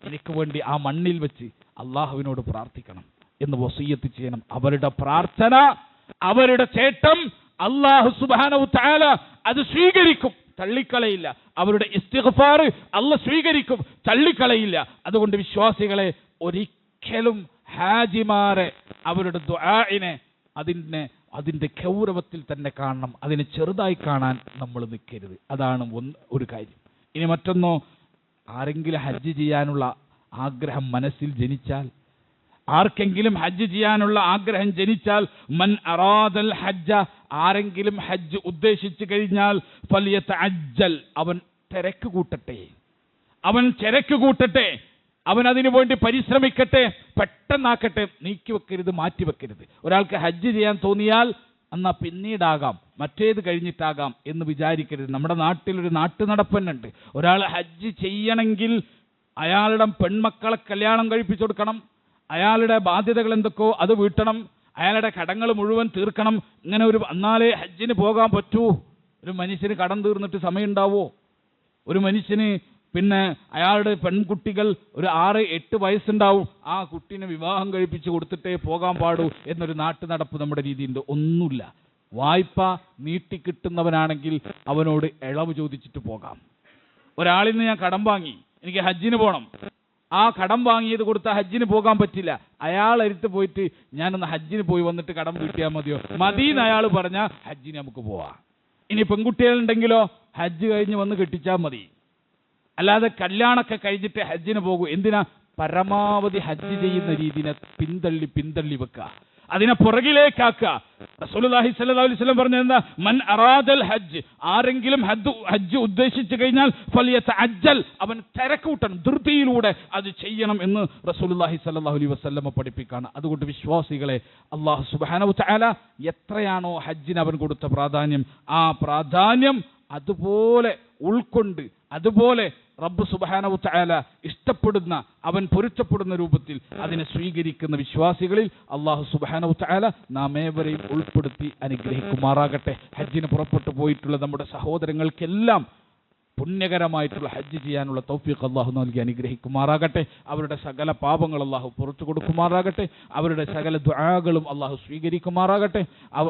എനിക്ക് വേണ്ടി ആ മണ്ണിൽ വെച്ച് അള്ളാഹുവിനോട് പ്രാർത്ഥിക്കണം എന്ന് വസിയത്ത് ചെയ്യണം. അവരുടെ പ്രാർത്ഥന, അവരുടെ ചേട്ടം അള്ളാഹു സുബ്ഹാനഹു തആല അത് സ്വീകരിക്കും, തള്ളിക്കളയില്ല. അവരുടെ ഇസ്തിഗ്ഫാർ അള്ളാഹ് സ്വീകരിക്കും, തള്ളിക്കളയില്ല. അതുകൊണ്ട് വിശ്വാസികളെ, ഒരിക്കലും ഹാജിമാരെ അവരുടെ ദുആഇനെ അതിന്റെ ഗൗരവത്തിൽ തന്നെ കാണണം. അതിനെ ചെറുതായി കാണാൻ നമ്മൾ നിൽക്കരുത്. അതാണ് ഒരു കാര്യം. ഇനി മറ്റൊന്നോ, ആരെങ്കിലും ഹജ്ജ് ചെയ്യാനുള്ള ആഗ്രഹം മനസ്സിൽ ജനിച്ചാൽ, ആർക്കെങ്കിലും ഹജ്ജ് ചെയ്യാനുള്ള ആഗ്രഹം ജനിച്ചാൽ, മൻ അറാദൽ ഹജ്ജ, ആരെങ്കിലും ഹജ്ജ് ഉദ്ദേശിച്ചു കഴിഞ്ഞാൽ ഫൽയതഅജ്ജൽ, അവൻ തിരക്ക് കൂട്ടട്ടെ, അവൻ അതിനു വേണ്ടി പരിശ്രമിക്കട്ടെ, പെട്ടെന്നാക്കട്ടെ, നീക്കിവെക്കരുത്, മാറ്റിവെക്കരുത്. ഒരാൾക്ക് ഹജ്ജ് ചെയ്യാൻ തോന്നിയാൽ എന്നാ പിന്നീടാകാം, മറ്റേത് കഴിഞ്ഞിട്ടാകാം എന്ന് വിചാരിക്കരുത്. നമ്മുടെ നാട്ടിലൊരു നാട്ടുനടപ്പന്നുണ്ട്. ഒരാൾ ഹജ്ജ് ചെയ്യണമെങ്കിൽ അയാളുടെ പെൺമക്കളെ കല്യാണം കഴിപ്പിച്ചു കൊടുക്കണം, അയാളുടെ ബാധ്യതകൾ എന്തൊക്കെയോ അത് വീട്ടണം, അയാളുടെ കടങ്ങൾ മുഴുവൻ തീർക്കണം. ഇങ്ങനെ എന്നാലേ ഹജ്ജിന് പോകാൻ പറ്റൂ. ഒരു മനുഷ്യന് കടം തീർന്നിട്ട് സമയമുണ്ടാവോ? ഒരു മനുഷ്യന് അയാളുടെ പെൺകുട്ടികൾ ഒരു 6-8 വയസ്സുണ്ടാവും, ആ കുട്ടീനെ വിവാഹം കഴിപ്പിച്ച് കൊടുത്തിട്ടേ പോകാൻ പാടൂ എന്നൊരു നാട്ടു നടപ്പ് നമ്മുടെ രീതിയുണ്ട്. ഒന്നുമില്ല. വായ്പ നീട്ടിക്കിട്ടുന്നവനാണെങ്കിൽ അവനോട് ഇളവ് ചോദിച്ചിട്ട് പോകാം. ഒരാളിൽ നിന്ന് ഞാൻ കടം വാങ്ങി, എനിക്ക് ഹജ്ജിന് പോകണം, ആ കടം വാങ്ങിയത് കൊടുത്താൽ ഹജ്ജിന് പോകാൻ പറ്റില്ല. അയാളടുത്ത് പോയിട്ട് ഞാനൊന്ന് ഹജ്ജിന് പോയി വന്നിട്ട് കടം വീട്ടിയാൽ മതിയോ? മതിയെന്ന് അയാൾ പറഞ്ഞാൽ ഹജ്ജിന് നമുക്ക് പോവാം. ഇനി പെൺകുട്ടികളുണ്ടെങ്കിലോ ഹജ്ജ് കഴിഞ്ഞ് വന്ന് കെട്ടിച്ചാൽ മതി. അല്ലാതെ കല്യാണമൊക്കെ കഴിഞ്ഞിട്ട് ഹജ്ജിന് പോകൂ. എന്തിനാ? പരമാവധി ഹജ്ജ് ചെയ്യുന്ന രീതിനെ പിന്തള്ളി വെക്കുക, അതിനെ പുറകിലേക്കാക്കുക. റസൂലുള്ളാഹി സ്വല്ലല്ലാഹു അലൈഹി വസല്ലം പറഞ്ഞതെന്താ? മൻ അറാദൽ ഹജ്ജ്, ആരെങ്കിലും ഹജ്ജ് ഉദ്ദേശിച്ചു കഴിഞ്ഞാൽ ഫലിയതഅജ്ജൽ, അവൻ തിരക്കൂട്ടണം, ധൃതിയിലൂടെ അത് ചെയ്യണം എന്ന് റസൂലുള്ളാഹി സ്വല്ലല്ലാഹു അലൈഹി വസല്ലം പഠിപ്പിക്കുകയാണ്. അതുകൊണ്ട് വിശ്വാസികളെ, അല്ലാഹു സുബ്ഹാനഹു വതആല എത്രയാണോ ഹജ്ജിന് അവൻ കൊടുത്ത പ്രാധാന്യം, ആ പ്രാധാന്യം അതുപോലെ ഉൾക്കൊണ്ട്, അതുപോലെ റബ്ബ് സുബ്ഹാനഹു വതആല ഇഷ്ടപ്പെടുന്ന, അവൻ പൊരുത്തപ്പെടുന്ന രൂപത്തിൽ അതിനെ സ്വീകരിക്കുന്ന വിശ്വാസികളിൽ അല്ലാഹു സുബ്ഹാനഹു വതആല നാം ഏവരെയും ഉൾപ്പെടുത്തി അനുഗ്രഹിക്കുമാറാകട്ടെ. ഹജ്ജിന് പുറപ്പെട്ടു പോയിട്ടുള്ള നമ്മുടെ സഹോദരങ്ങൾക്കെല്ലാം പുണ്യകരമായിട്ടുള്ള ഹജ്ജ് ചെയ്യാനുള്ള തൗഫീഖ് അല്ലാഹു നൽകി അനുഗ്രഹിക്കുമാറാകട്ടെ. അവരുടെ സകല പാപങ്ങൾ അല്ലാഹു പുറത്തു കൊടുക്കുമാറാകട്ടെ. അവരുടെ സകല ദുആകളും അല്ലാഹു സ്വീകരിക്കുമാറാകട്ടെ.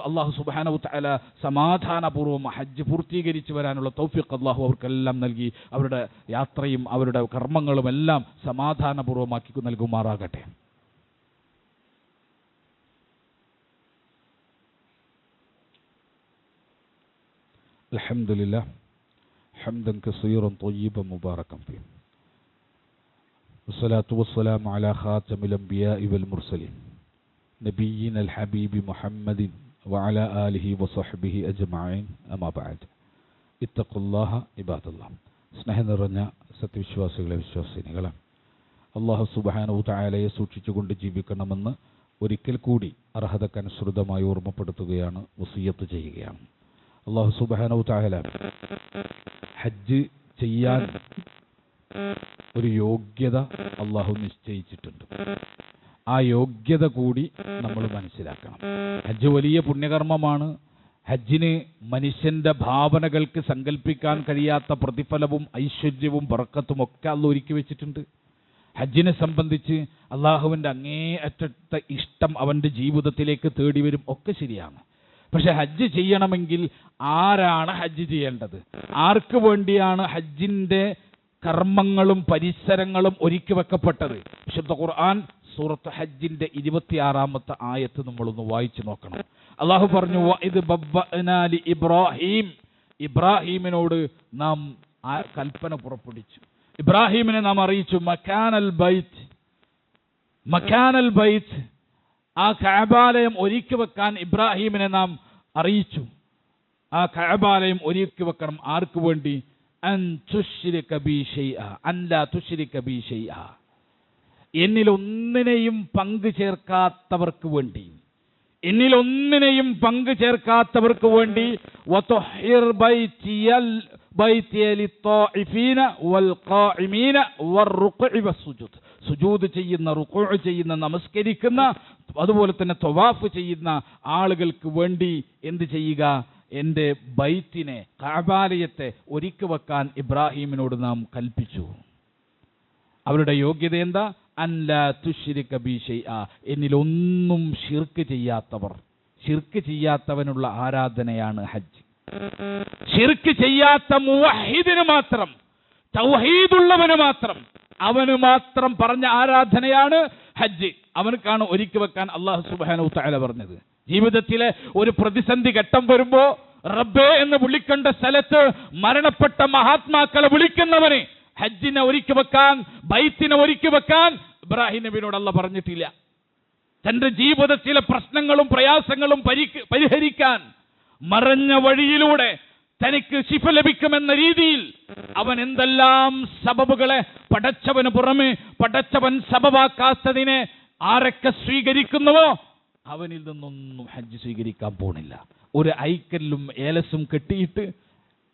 അല്ലാഹു സുബ്ഹാനഹു വതആല സമാധാനപൂർവ്വം ഹജ്ജ് പൂർത്തീകരിച്ചു വരാനുള്ള തൗഫീഖ് അല്ലാഹു അവർക്കെല്ലാം നൽകി അവരുടെ യാത്രയും അവരുടെ കർമ്മങ്ങളും എല്ലാം സമാധാനപൂർവ്വമാക്കി നൽകുമാറാകട്ടെ. അൽഹംദുലില്ലാഹ് حمدا كثيرا طيبا مباركا فيه والصلاة والسلام على خاتم الأنبياء والمرسلين نبينا الحبيب محمد وعلى آله وصحبه أجمعين أما بعد اتقوا الله عباد الله. സ്നേഹം നിറഞ്ഞ സത്യവിശ്വാസികളെ, വിശ്വാസിനികളെ, അല്ലാഹു സുബ്ഹാനഹു തആലയെ സൂക്ഷിച്ചുകൊണ്ട് ജീവിക്കണമെന്ന് ഒരിക്കൽ കൂടി അർഹതക്കനുസൃതമായി ഓർമ്മപ്പെടുത്തുകയാണ്, വസിയ്യത്ത് ചെയ്യുകയാണ്. അല്ലാഹു സുബ്ഹാനഹു തആല ഹജ്ജ് ചെയ്യാൻ ഒരു യോഗ്യത അല്ലാഹു നിശ്ചയിച്ചിട്ടുണ്ട്. ആ യോഗ്യത കൂടി നമ്മൾ മനസ്സിലാക്കണം. ഹജ്ജ് വലിയ പുണ്യകർമ്മമാണ്. ഹജ്ജിന് മനുഷ്യന്റെ ഭാവനകൾക്ക് സങ്കല്പിക്കാൻ കഴിയാത്ത പ്രതിഫലവും ഐശ്വര്യവും ബർക്കത്തും ഒക്കെ അല്ലാഹു ഒരുക്കി വെച്ചിട്ടുണ്ട്. ഹജ്ജിനെ സംബന്ധിച്ച് അല്ലാഹുവിൻ്റെ അങ്ങേയറ്റത്തെ ഇഷ്ടം അവൻ്റെ ജീവിതത്തിലേക്ക് തേടി വരും, ഒക്കെ ശരിയാണ്. പക്ഷെ ഹജ്ജ് ചെയ്യണമെങ്കിൽ ആരാണ് ഹജ്ജ് ചെയ്യേണ്ടത്? ആർക്ക് വേണ്ടിയാണ് ഹജ്ജിൻ്റെ കർമ്മങ്ങളും പരിസരങ്ങളും ഒരുക്കി വെക്കപ്പെട്ടത്? വിശുദ്ധ ഖുർആൻ സൂറത്ത് ഹജ്ജിന്റെ 26-ാമത്തെ ആയത്ത് നമ്മളൊന്ന് വായിച്ചു നോക്കണം. അല്ലാഹു പറഞ്ഞു, വഇദ് ബവ്വഅനാ ലി ഇബ്രാഹിം, ഇബ്രാഹിമിനോട് നാം ആ കൽപ്പന പുറപ്പെടുവിച്ചു. ഇബ്രാഹിമിനെ നാം അറിയിച്ചു, മക്കാനൽ ബൈത്ത്, ആ കഅബാലയം ഒരുക്കി വെക്കാൻ ഇബ്രാഹിമിനെ നാം അറിയിച്ചു. ആ കഅബാലയം ഒരുക്കി വെക്കണം. ആർക്ക് വേണ്ടി? അൻ തുശ്രിക ബി ശൈഅ, അൻലാ തുശ്രിക ബി ശൈഅ, എന്നിലൊന്നിനെയും പങ്കു ചേർക്കാത്തവർക്ക് വേണ്ടി, എന്നിലൊന്നിനെയും പങ്കു ചേർക്കാത്തവർക്ക് വേണ്ടി. വതുഹിർ ബൈതിയ ലിത്വാഇഫീന വൽ ഖാഇമീന വറുക്ഇ വസ്സുജൂദ്, സുജൂദ് ചെയ്യുന്ന, റുക്ഉ ചെയ്യുന്ന, നമസ്കരിക്കുന്ന, അതുപോലെ തന്നെ തവാഫ് ചെയ്യുന്ന ആളുകൾക്ക് വേണ്ടി എന്ത് ചെയ്യുക? എൻ്റെ ബൈത്തിനെ, കഅബാലയത്തെ ഒരുക്കി വെക്കാൻ ഇബ്രാഹിമിനോട് നാം കൽപ്പിച്ചു. അവരുടെ യോഗ്യത എന്താ? അൻലാ തുശ്രിക ബി ശൈഅ, എന്നിലൊന്നും ശിർക്ക് ചെയ്യാത്തവർ. ശിർക്ക് ചെയ്യാത്തവനുള്ള ആരാധനയാണ് ഹജ്ജ്. ശിർക്ക് ചെയ്യാത്ത മുവഹിദിന് മാത്രം, തൗഹീദുള്ളവന് മാത്രം, അവന് മാത്രം പറഞ്ഞ ആരാധനയാണ് ഹജ്ജ്. അവനക്കാണ് ഒരുക്കി വെക്കാൻ അല്ലാഹു സുബ്ഹാനഹു തആല പറഞ്ഞത്. ജീവിതത്തിലെ ഒരു പ്രതിസന്ധി ഘട്ടം വരുമ്പോ റബ്ബേ എന്ന് വിളിക്കേണ്ട സ്ഥലത്ത് മരണപ്പെട്ട മഹാത്മാക്കളെ വിളിക്കുന്നവന് ഹജ്ജിനെ ഒരുക്കി വെക്കാൻ, ബൈത്തിനെ ഒരുക്കി വെക്കാൻ ഇബ്രാഹിം നബിയോട് അല്ലാഹു പറഞ്ഞിട്ടില്ല. തന്റെ ജീവിതത്തിലെ പ്രശ്നങ്ങളും പ്രയാസങ്ങളും പരിഹരിക്കാൻ മറഞ്ഞ വഴിയിലൂടെ തനിക്ക് ശിഫ ലഭിക്കുമെന്ന രീതിയിൽ അവൻ എന്തെല്ലാം സബബുകളെ പടച്ചവന് പുറമെ പടച്ചവൻ സബബാക്കാത്തതിനെ ആരൊക്കെ സ്വീകരിക്കുന്നുവോ അവനിൽ നിന്നൊന്നും ഹജ്ജ് സ്വീകരിക്കാൻ പോണില്ല. ഒരു ഐക്കല്ലും ഏലസും കെട്ടിയിട്ട്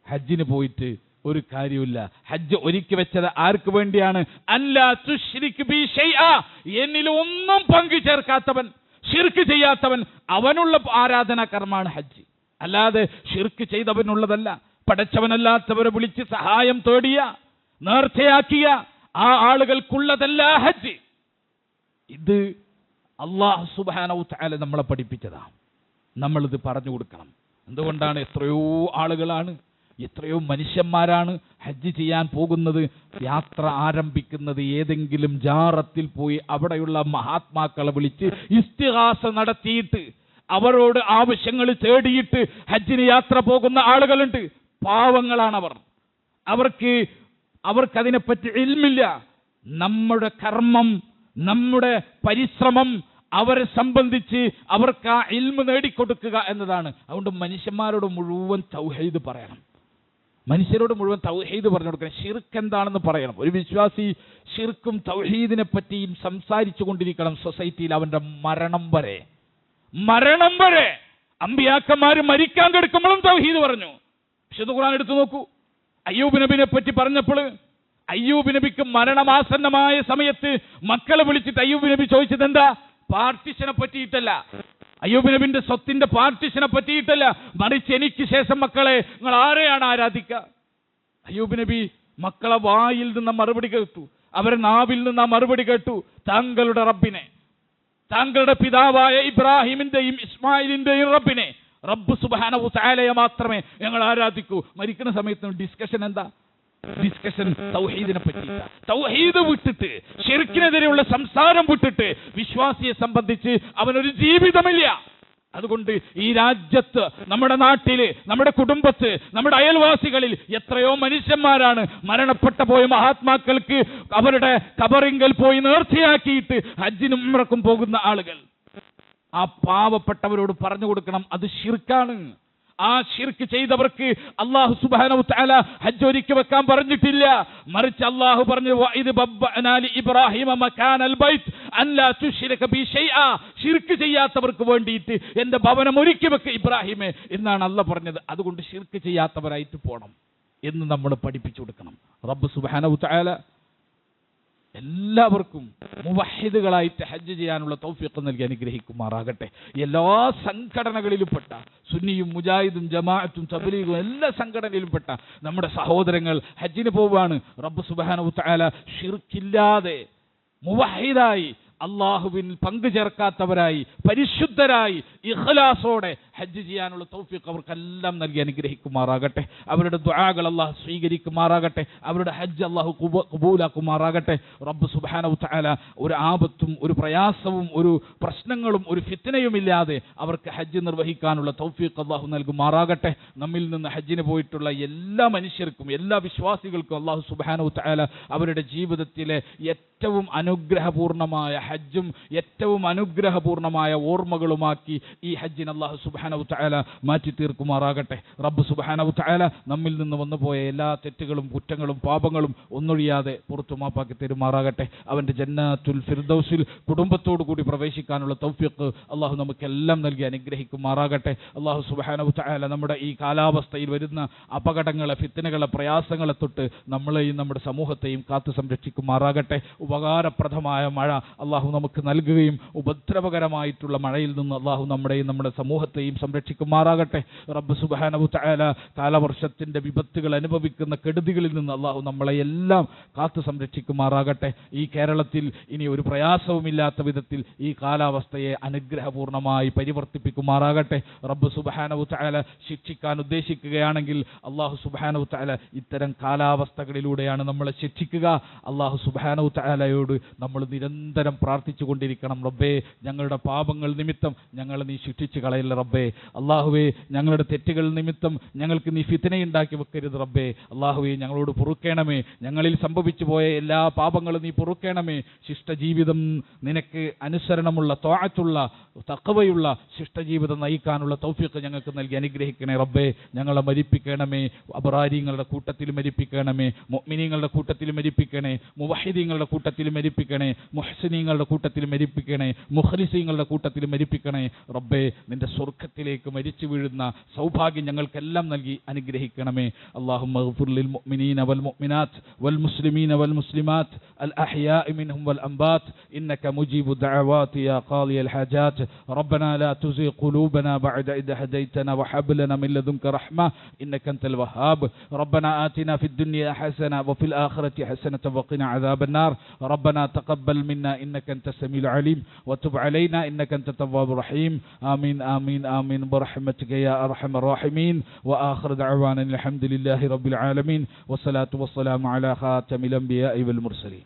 ഹജ്ജിന് പോയിട്ട് ഒരു കാര്യമില്ല. ഹജ്ജ് ഒരുക്കി വെച്ചത് ആർക്ക് വേണ്ടിയാണ്? അല്ലാ തുശ്രിക് ബി ഷൈഅ, എന്നിൽ ഒന്നും പങ്കു ചേർക്കാത്തവൻ, ശിർക്ക് ചെയ്യാത്തവൻ, അവനുള്ള ആരാധനാ കർമ്മമാണ് ഹജ്ജ്. അല്ലാതെ ശിർക്ക് ചെയ്തവനുള്ളതല്ല. പടച്ചവനല്ലാത്തവരെ വിളിച്ച് സഹായം തേടിയ, നേർച്ചയാക്കിയ ആ ആളുകൾക്കുള്ളതല്ല ഹജ്ജ്. ഇത് അല്ലാഹു സുബ്ഹാനഹു വതആല നമ്മളെ പഠിപ്പിച്ചതാണ്. നമ്മളിത് പറഞ്ഞു കൊടുക്കണം. എന്തുകൊണ്ടാണ്? എത്രയോ ആളുകളാണ്, എത്രയോ മനുഷ്യന്മാരാണ് ഹജ്ജ് ചെയ്യാൻ പോകുന്നത്. യാത്ര ആരംഭിക്കുന്നത് ഏതെങ്കിലും ജാറത്തിൽ പോയി അവിടെയുള്ള മഹാത്മാക്കളെ വിളിച്ച് ഇസ്തിഗാസ നടത്തിയിട്ട് അവരോട് ആവശ്യങ്ങൾ തേടിയിട്ട് ഹജ്ജിന് യാത്ര പോകുന്ന ആളുകളുണ്ട്. പാവങ്ങളാണവർ. അവർക്കതിനെപ്പറ്റി ഇൽമില്ല. നമ്മുടെ കർമ്മം, നമ്മുടെ പരിശ്രമം അവരെ സംബന്ധിച്ച് അവർക്ക് ആ ഇൽമ് നേടിക്കൊടുക്കുക എന്നതാണ്. അതുകൊണ്ട് മനുഷ്യന്മാരോട് മുഴുവൻ തൗഹീദ് പറയണം. മനുഷ്യരോട് മുഴുവൻ തൗഹീദ് പറഞ്ഞു കൊടുക്കണം. ശിർക്ക് എന്താണെന്ന് പറയണം. ഒരു വിശ്വാസി ശിർക്കും തൗഹീദിനെ പറ്റിയും സംസാരിച്ചു കൊണ്ടിരിക്കണം സൊസൈറ്റിയിൽ അവന്റെ മരണം വരെ. അമ്പിയാക്കന്മാർ മരിക്കാൻ കിടക്കുമ്പോഴും തൗഹീദ് പറഞ്ഞു. വിശുദ്ധ ഖുർആൻ എടുത്തു നോക്കൂ. അയ്യൂബ് നബിനെ പറ്റി പറഞ്ഞപ്പോൾ അയ്യൂബ് നബിക്ക് മരണമാസന്നമായ സമയത്ത് മക്കളെ വിളിച്ചിട്ട് അയ്യൂബ് നബി ചോദിച്ചത് എന്താ? പാർട്ടിഷനെ പറ്റിയിട്ടല്ല, അയ്യൂബ് നബിന്റെ സ്വത്തിന്റെ പാർട്ടിഷനെ പറ്റിയിട്ടല്ല, മറിച്ച് എനിക്ക് ശേഷം മക്കളെ നിങ്ങൾ ആരെയാണ് ആരാധിക്കുക? അയ്യൂബ് നബി മക്കളെ വായിൽ നിന്ന് മറുപടി കേട്ടു, അവരെ നാവിൽ നിന്ന് മറുപടി കേട്ടു, താങ്കളുടെ റബ്ബിനെ, താങ്കളുടെ പിതാവായ ഇബ്രാഹിമിന്റെയും ഇസ്മായിലിന്റെയും റബ്ബിനെ, റബ്ബ് സുബ്ഹാനഹു തആലയെ മാത്രമേ ഞങ്ങൾ ആരാധിക്കൂ. മരിക്കുന്ന സമയത്ത് ഡിസ്കഷൻ എന്താ? ഡിസ്കഷൻ തൗഹീദിനെ പറ്റിയിട്ട. തൗഹീദ് വിട്ടിട്ട്, ശിർക്കിനെതിരെയുള്ള സംസാരം വിട്ടിട്ട് വിശ്വാസിയെ സംബന്ധിച്ച് അവനൊരു ജീവിതമില്ല. അതുകൊണ്ട് ഈ രാജ്യത്ത്, നമ്മുടെ നാട്ടില്, നമ്മുടെ കുടുംബത്ത്, നമ്മുടെ അയൽവാസികളിൽ എത്രയോ മനുഷ്യന്മാരാണ് മരണപ്പെട്ടു പോയ മഹാത്മാക്കൾക്ക് അവരുടെ ഖബറിങ്കൽ പോയി നേർച്ചയാക്കിയിട്ട് ഹജ്ജിനും ഉംറക്കും പോകുന്ന ആളുകൾ. ആ പാവപ്പെട്ടവരോട് പറഞ്ഞു കൊടുക്കണം, അത് ശിർക്കാണ്. ആ ശിർക്ക് ചെയ്തവർക്ക് അല്ലാഹു സുബ്ഹാനഹു വതആല ഹജ്ജ് ഒരുക്കി വെക്കാൻ പറഞ്ഞിട്ടില്ല. മറിച്ച് അല്ലാഹു പറഞ്ഞു, വഇദ് ബബ്ബഅനാ ലി ഇബ്രാഹിമ മകാനൽ ബൈത്ത് അല്ലാ തുശ്രിക ബി ഷൈഅ, ശിർക്ക് ചെയ്യാത്തവർക്ക് വേണ്ടിയിട്ട് എന്റെ ഭവനം ഒരുക്കി വെക്ക് ഇബ്രാഹിമേ എന്നാണ് അല്ലാഹു പറഞ്ഞത്. അതുകൊണ്ട് ശിർക്ക് ചെയ്യാത്തവരായിട്ട് പോകണം എന്ന് നമ്മൾ പഠിപ്പിച്ചു കൊടുക്കണം. റബ്ബ് സുബ്ഹാനഹു വതആല എല്ലാവർക്കും മുവഹിദുകളായിട്ട് ഹജ്ജ് ചെയ്യാനുള്ള തൗഫീഖ് നൽകി അനുഗ്രഹിക്കുമാറാകട്ടെ. എല്ലാ സംഘടനകളിലും പെട്ട സുന്നിയും മുജാഹിദും ജമാഅത്തും തബ്ലീഗും എല്ലാ സംഘടനയിലും പെട്ട നമ്മുടെ സഹോദരങ്ങൾ ഹജ്ജിന് പോവാണ്. റബ്ബ് സുബ്ഹാനഹു വതആല ശിർക്കില്ലാതെ മുവഹിദായി, അള്ളാഹുവിൽ പങ്കു ചേർക്കാത്തവരായി, പരിശുദ്ധരായി, ഇഖ്ലാസോടെ ഹജ്ജ് ചെയ്യാനുള്ള തൗഫീഖ് അവർക്കെല്ലാം നൽകി അനുഗ്രഹിക്കുമാറാകട്ടെ. അവരുടെ ദുആകൾ അല്ലാഹു സ്വീകരിക്കുമാറാകട്ടെ. അവരുടെ ഹജ്ജ് അല്ലാഹു ഖബൂലാക്കുമാറാകട്ടെ. റബ്ബ് സുബ്ഹാനഹു വതആല ഒരു ആപത്തും ഒരു പ്രയാസവും ഒരു പ്രശ്നങ്ങളും ഒരു ഫിത്നയുമില്ലാതെ അവർക്ക് ഹജ്ജ് നിർവഹിക്കാനുള്ള തൗഫീഖ് അല്ലാഹു നൽകുമാറാകട്ടെ. നമ്മിൽ നിന്ന് ഹജ്ജിന് പോയിട്ടുള്ള എല്ലാ മനുഷ്യർക്കും, എല്ലാ വിശ്വാസികൾക്കും അല്ലാഹു സുബ്ഹാനഹു വതആല അവരുടെ ജീവിതത്തിലെ ഏറ്റവും അനുഗ്രഹപൂർണമായ ഹജ്ജും ഏറ്റവും അനുഗ്രഹപൂർണമായ ഓർമ്മകളുമാക്കി ഈ ഹജ്ജിന് അല്ലാഹു സുബ്ഹാനഹു വതആല മാറ്റി തീർക്കുമാറാകട്ടെ. റബ്ബ് സുബ്ഹാനഹു വതആല നമ്മിൽ നിന്ന് വന്നുപോയ എല്ലാ തെറ്റുകളും കുറ്റങ്ങളും പാപങ്ങളും ഒന്നൊഴിയാതെ പുറത്തു മാപ്പാക്കി തരുമാറാകട്ടെ. അവന്റെ ജന്നത്തുൽ ഫിർദൗസിൽ കുടുംബത്തോടു കൂടി പ്രവേശിക്കാനുള്ള തൗഫീഖ് അല്ലാഹു നമുക്കെല്ലാം നൽകി അനുഗ്രഹിക്കുമാറാകട്ടെ. അല്ലാഹു സുബ്ഹാനഹു വതആല നമ്മുടെ ഈ കാലാവസ്ഥയിൽ വരുന്ന അപകടങ്ങളെ, ഫിത്നകളെ, പ്രയാസങ്ങളെ തൊട്ട് നമ്മളെയും നമ്മുടെ സമൂഹത്തെയും കാത്തു സംരക്ഷിക്കുമാറാകട്ടെ. ഉപകാരപ്രദമായ മഴ അല്ലാഹു നമുക്ക് നൽകുകയും ഉപദ്രവകരമായിട്ടുള്ള മഴയിൽ നിന്ന് അല്ലാഹു നമ്മുടെയും നമ്മുടെ സമൂഹത്തെയും സംരക്ഷിക്കുമാറാകട്ടെ. റബ്ബ് സുബ്ഹാനഹു വതആല കാലവർഷത്തിന്റെ വിപത്തുകൾ അനുഭവിക്കുന്ന കെടുതികളിൽ നിന്ന് അല്ലാഹു നമ്മളെയെല്ലാം കാത്തു സംരക്ഷിക്കുമാറാകട്ടെ. ഈ കേരളത്തിൽ ഇനി ഒരു പ്രയാസവുമില്ലാത്ത വിധത്തിൽ ഈ കാലാവസ്ഥയെ അനുഗ്രഹപൂർണമായി പരിവർത്തിപ്പിക്കുമാറാകട്ടെ. റബ്ബ് സുബ്ഹാനഹു വതആല ശിക്ഷിക്കാൻ ഉദ്ദേശിക്കുകയാണെങ്കിൽ അല്ലാഹു സുബ്ഹാനഹു വതആല ഇത്തരം കാലാവസ്ഥകളിലൂടെയാണ് നമ്മളെ ശിക്ഷിക്കുക. അല്ലാഹു സുബ്ഹാനഹു വതആലയോട് നമ്മൾ നിരന്തരം പ്രാർത്ഥിച്ചു കൊണ്ടിരിക്കണം. റബ്ബേ, ഞങ്ങളുടെ പാപങ്ങൾ നിമിത്തം ഞങ്ങളെ നീ ശിക്ഷിച്ചു കളയില്ല റബ്ബേ. അല്ലാഹുവേ, ഞങ്ങളുടെ തെറ്റുകൾ നിമിത്തം ഞങ്ങൾക്ക് നീ ഫിത്നയുണ്ടാക്കി വെക്കരുത് റബ്ബേ. അല്ലാഹുവേ, ഞങ്ങളോട് പൊറുക്കണമേ. ഞങ്ങളിൽ സംഭവിച്ചു പോയ എല്ലാ പാപങ്ങളും നീ പൊറുക്കണമേ. ശിഷ്ടജീവിതം, നിനക്ക് അനുസരണമുള്ള, ത്വാഅത്തുള്ള, തഖ്വയുള്ള ശിഷ്ടജീവിതം നയിക്കാനുള്ള തൗഫീഖ് ഞങ്ങൾക്ക് നൽകി അനുഗ്രഹിക്കണേ റബ്ബേ. ഞങ്ങളെ മരിപ്പിക്കണമേ. അബ്റാരിങ്ങളുടെ കൂട്ടത്തിൽ മരിപ്പിക്കണമേ. മുഅ്മിനീങ്ങളുടെ കൂട്ടത്തിൽ മരിപ്പിക്കണേ. മുവഹിദീങ്ങളുടെ കൂട്ടത്തിൽ മരിപ്പിക്കണേ. മുഹ്സിനീങ്ങളുടെ കൂട്ടത്തിൽ മരിപ്പിക്കണേ. മുഖ്ലിസീങ്ങളുടെ കൂട്ടത്തിൽ മരിപ്പിക്കണേ റബ്ബേ. നിന്റെ സ്വർഗ്ഗത്തിൽ സത്യത്തിലേക്ക് മരിച്ചു വീഴുന്ന സൗഭാഗ്യം ഞങ്ങൾക്കെല്ലാം നൽകി അനുഗ്രഹിക്കണമേ. അല്ലാഹുമ്മ ഗ്ഫിർ ലിൽ മുഅ്മിനീന വൽ മുഅ്മിനാത്ത് വൽ മുസ്ലിമീന വൽ മുസ്ലിമാത്ത് അൽ അഹ്യാഇ മിൻഹും വൽ അംവാത്ത് ഇന്നക മുജീബു ദഅവാതി യാ ഖാദിയൽ ഹാജാത്ത്. റബ്ബനാ ലാ തുസിഗ് ഖുലൂബനാ ബഅദ ഇദ് ഹദൈതനാ വഹബ് ലനാ മിൻ ലദുൻക റഹ്മ ഇന്നക അൻതൽ വഹാബ്. റബ്ബനാ ആതിനാ ഫിദ് ദുനിയ ഹസന വഫിൽ ആഖിറതി ഹസനത വഖിനാ അദാബൻ നാർ. റബ്ബനാ തഖബ്ബൽ മിന്നാ ഇന്നക അൻതസ് സമീഉൽ അലീം വതുബ് അലൈനാ ഇന്നക അൻതത് തവ്വാബുർ റഹീം. ആമീൻ ആമീൻ ആമീൻ ബിറഹ്മതിക യാ അർഹമർ റഹീമീൻ. വആഖിറു ദഅവാനാ അൽഹംദുലില്ലാഹി റബ്ബിൽ ആലമീൻ വസ്സലാത്തു വസ്സലാമു അലാ ഖാതമിൽ അംബിയാഇ വൽ മുർസലീൻ.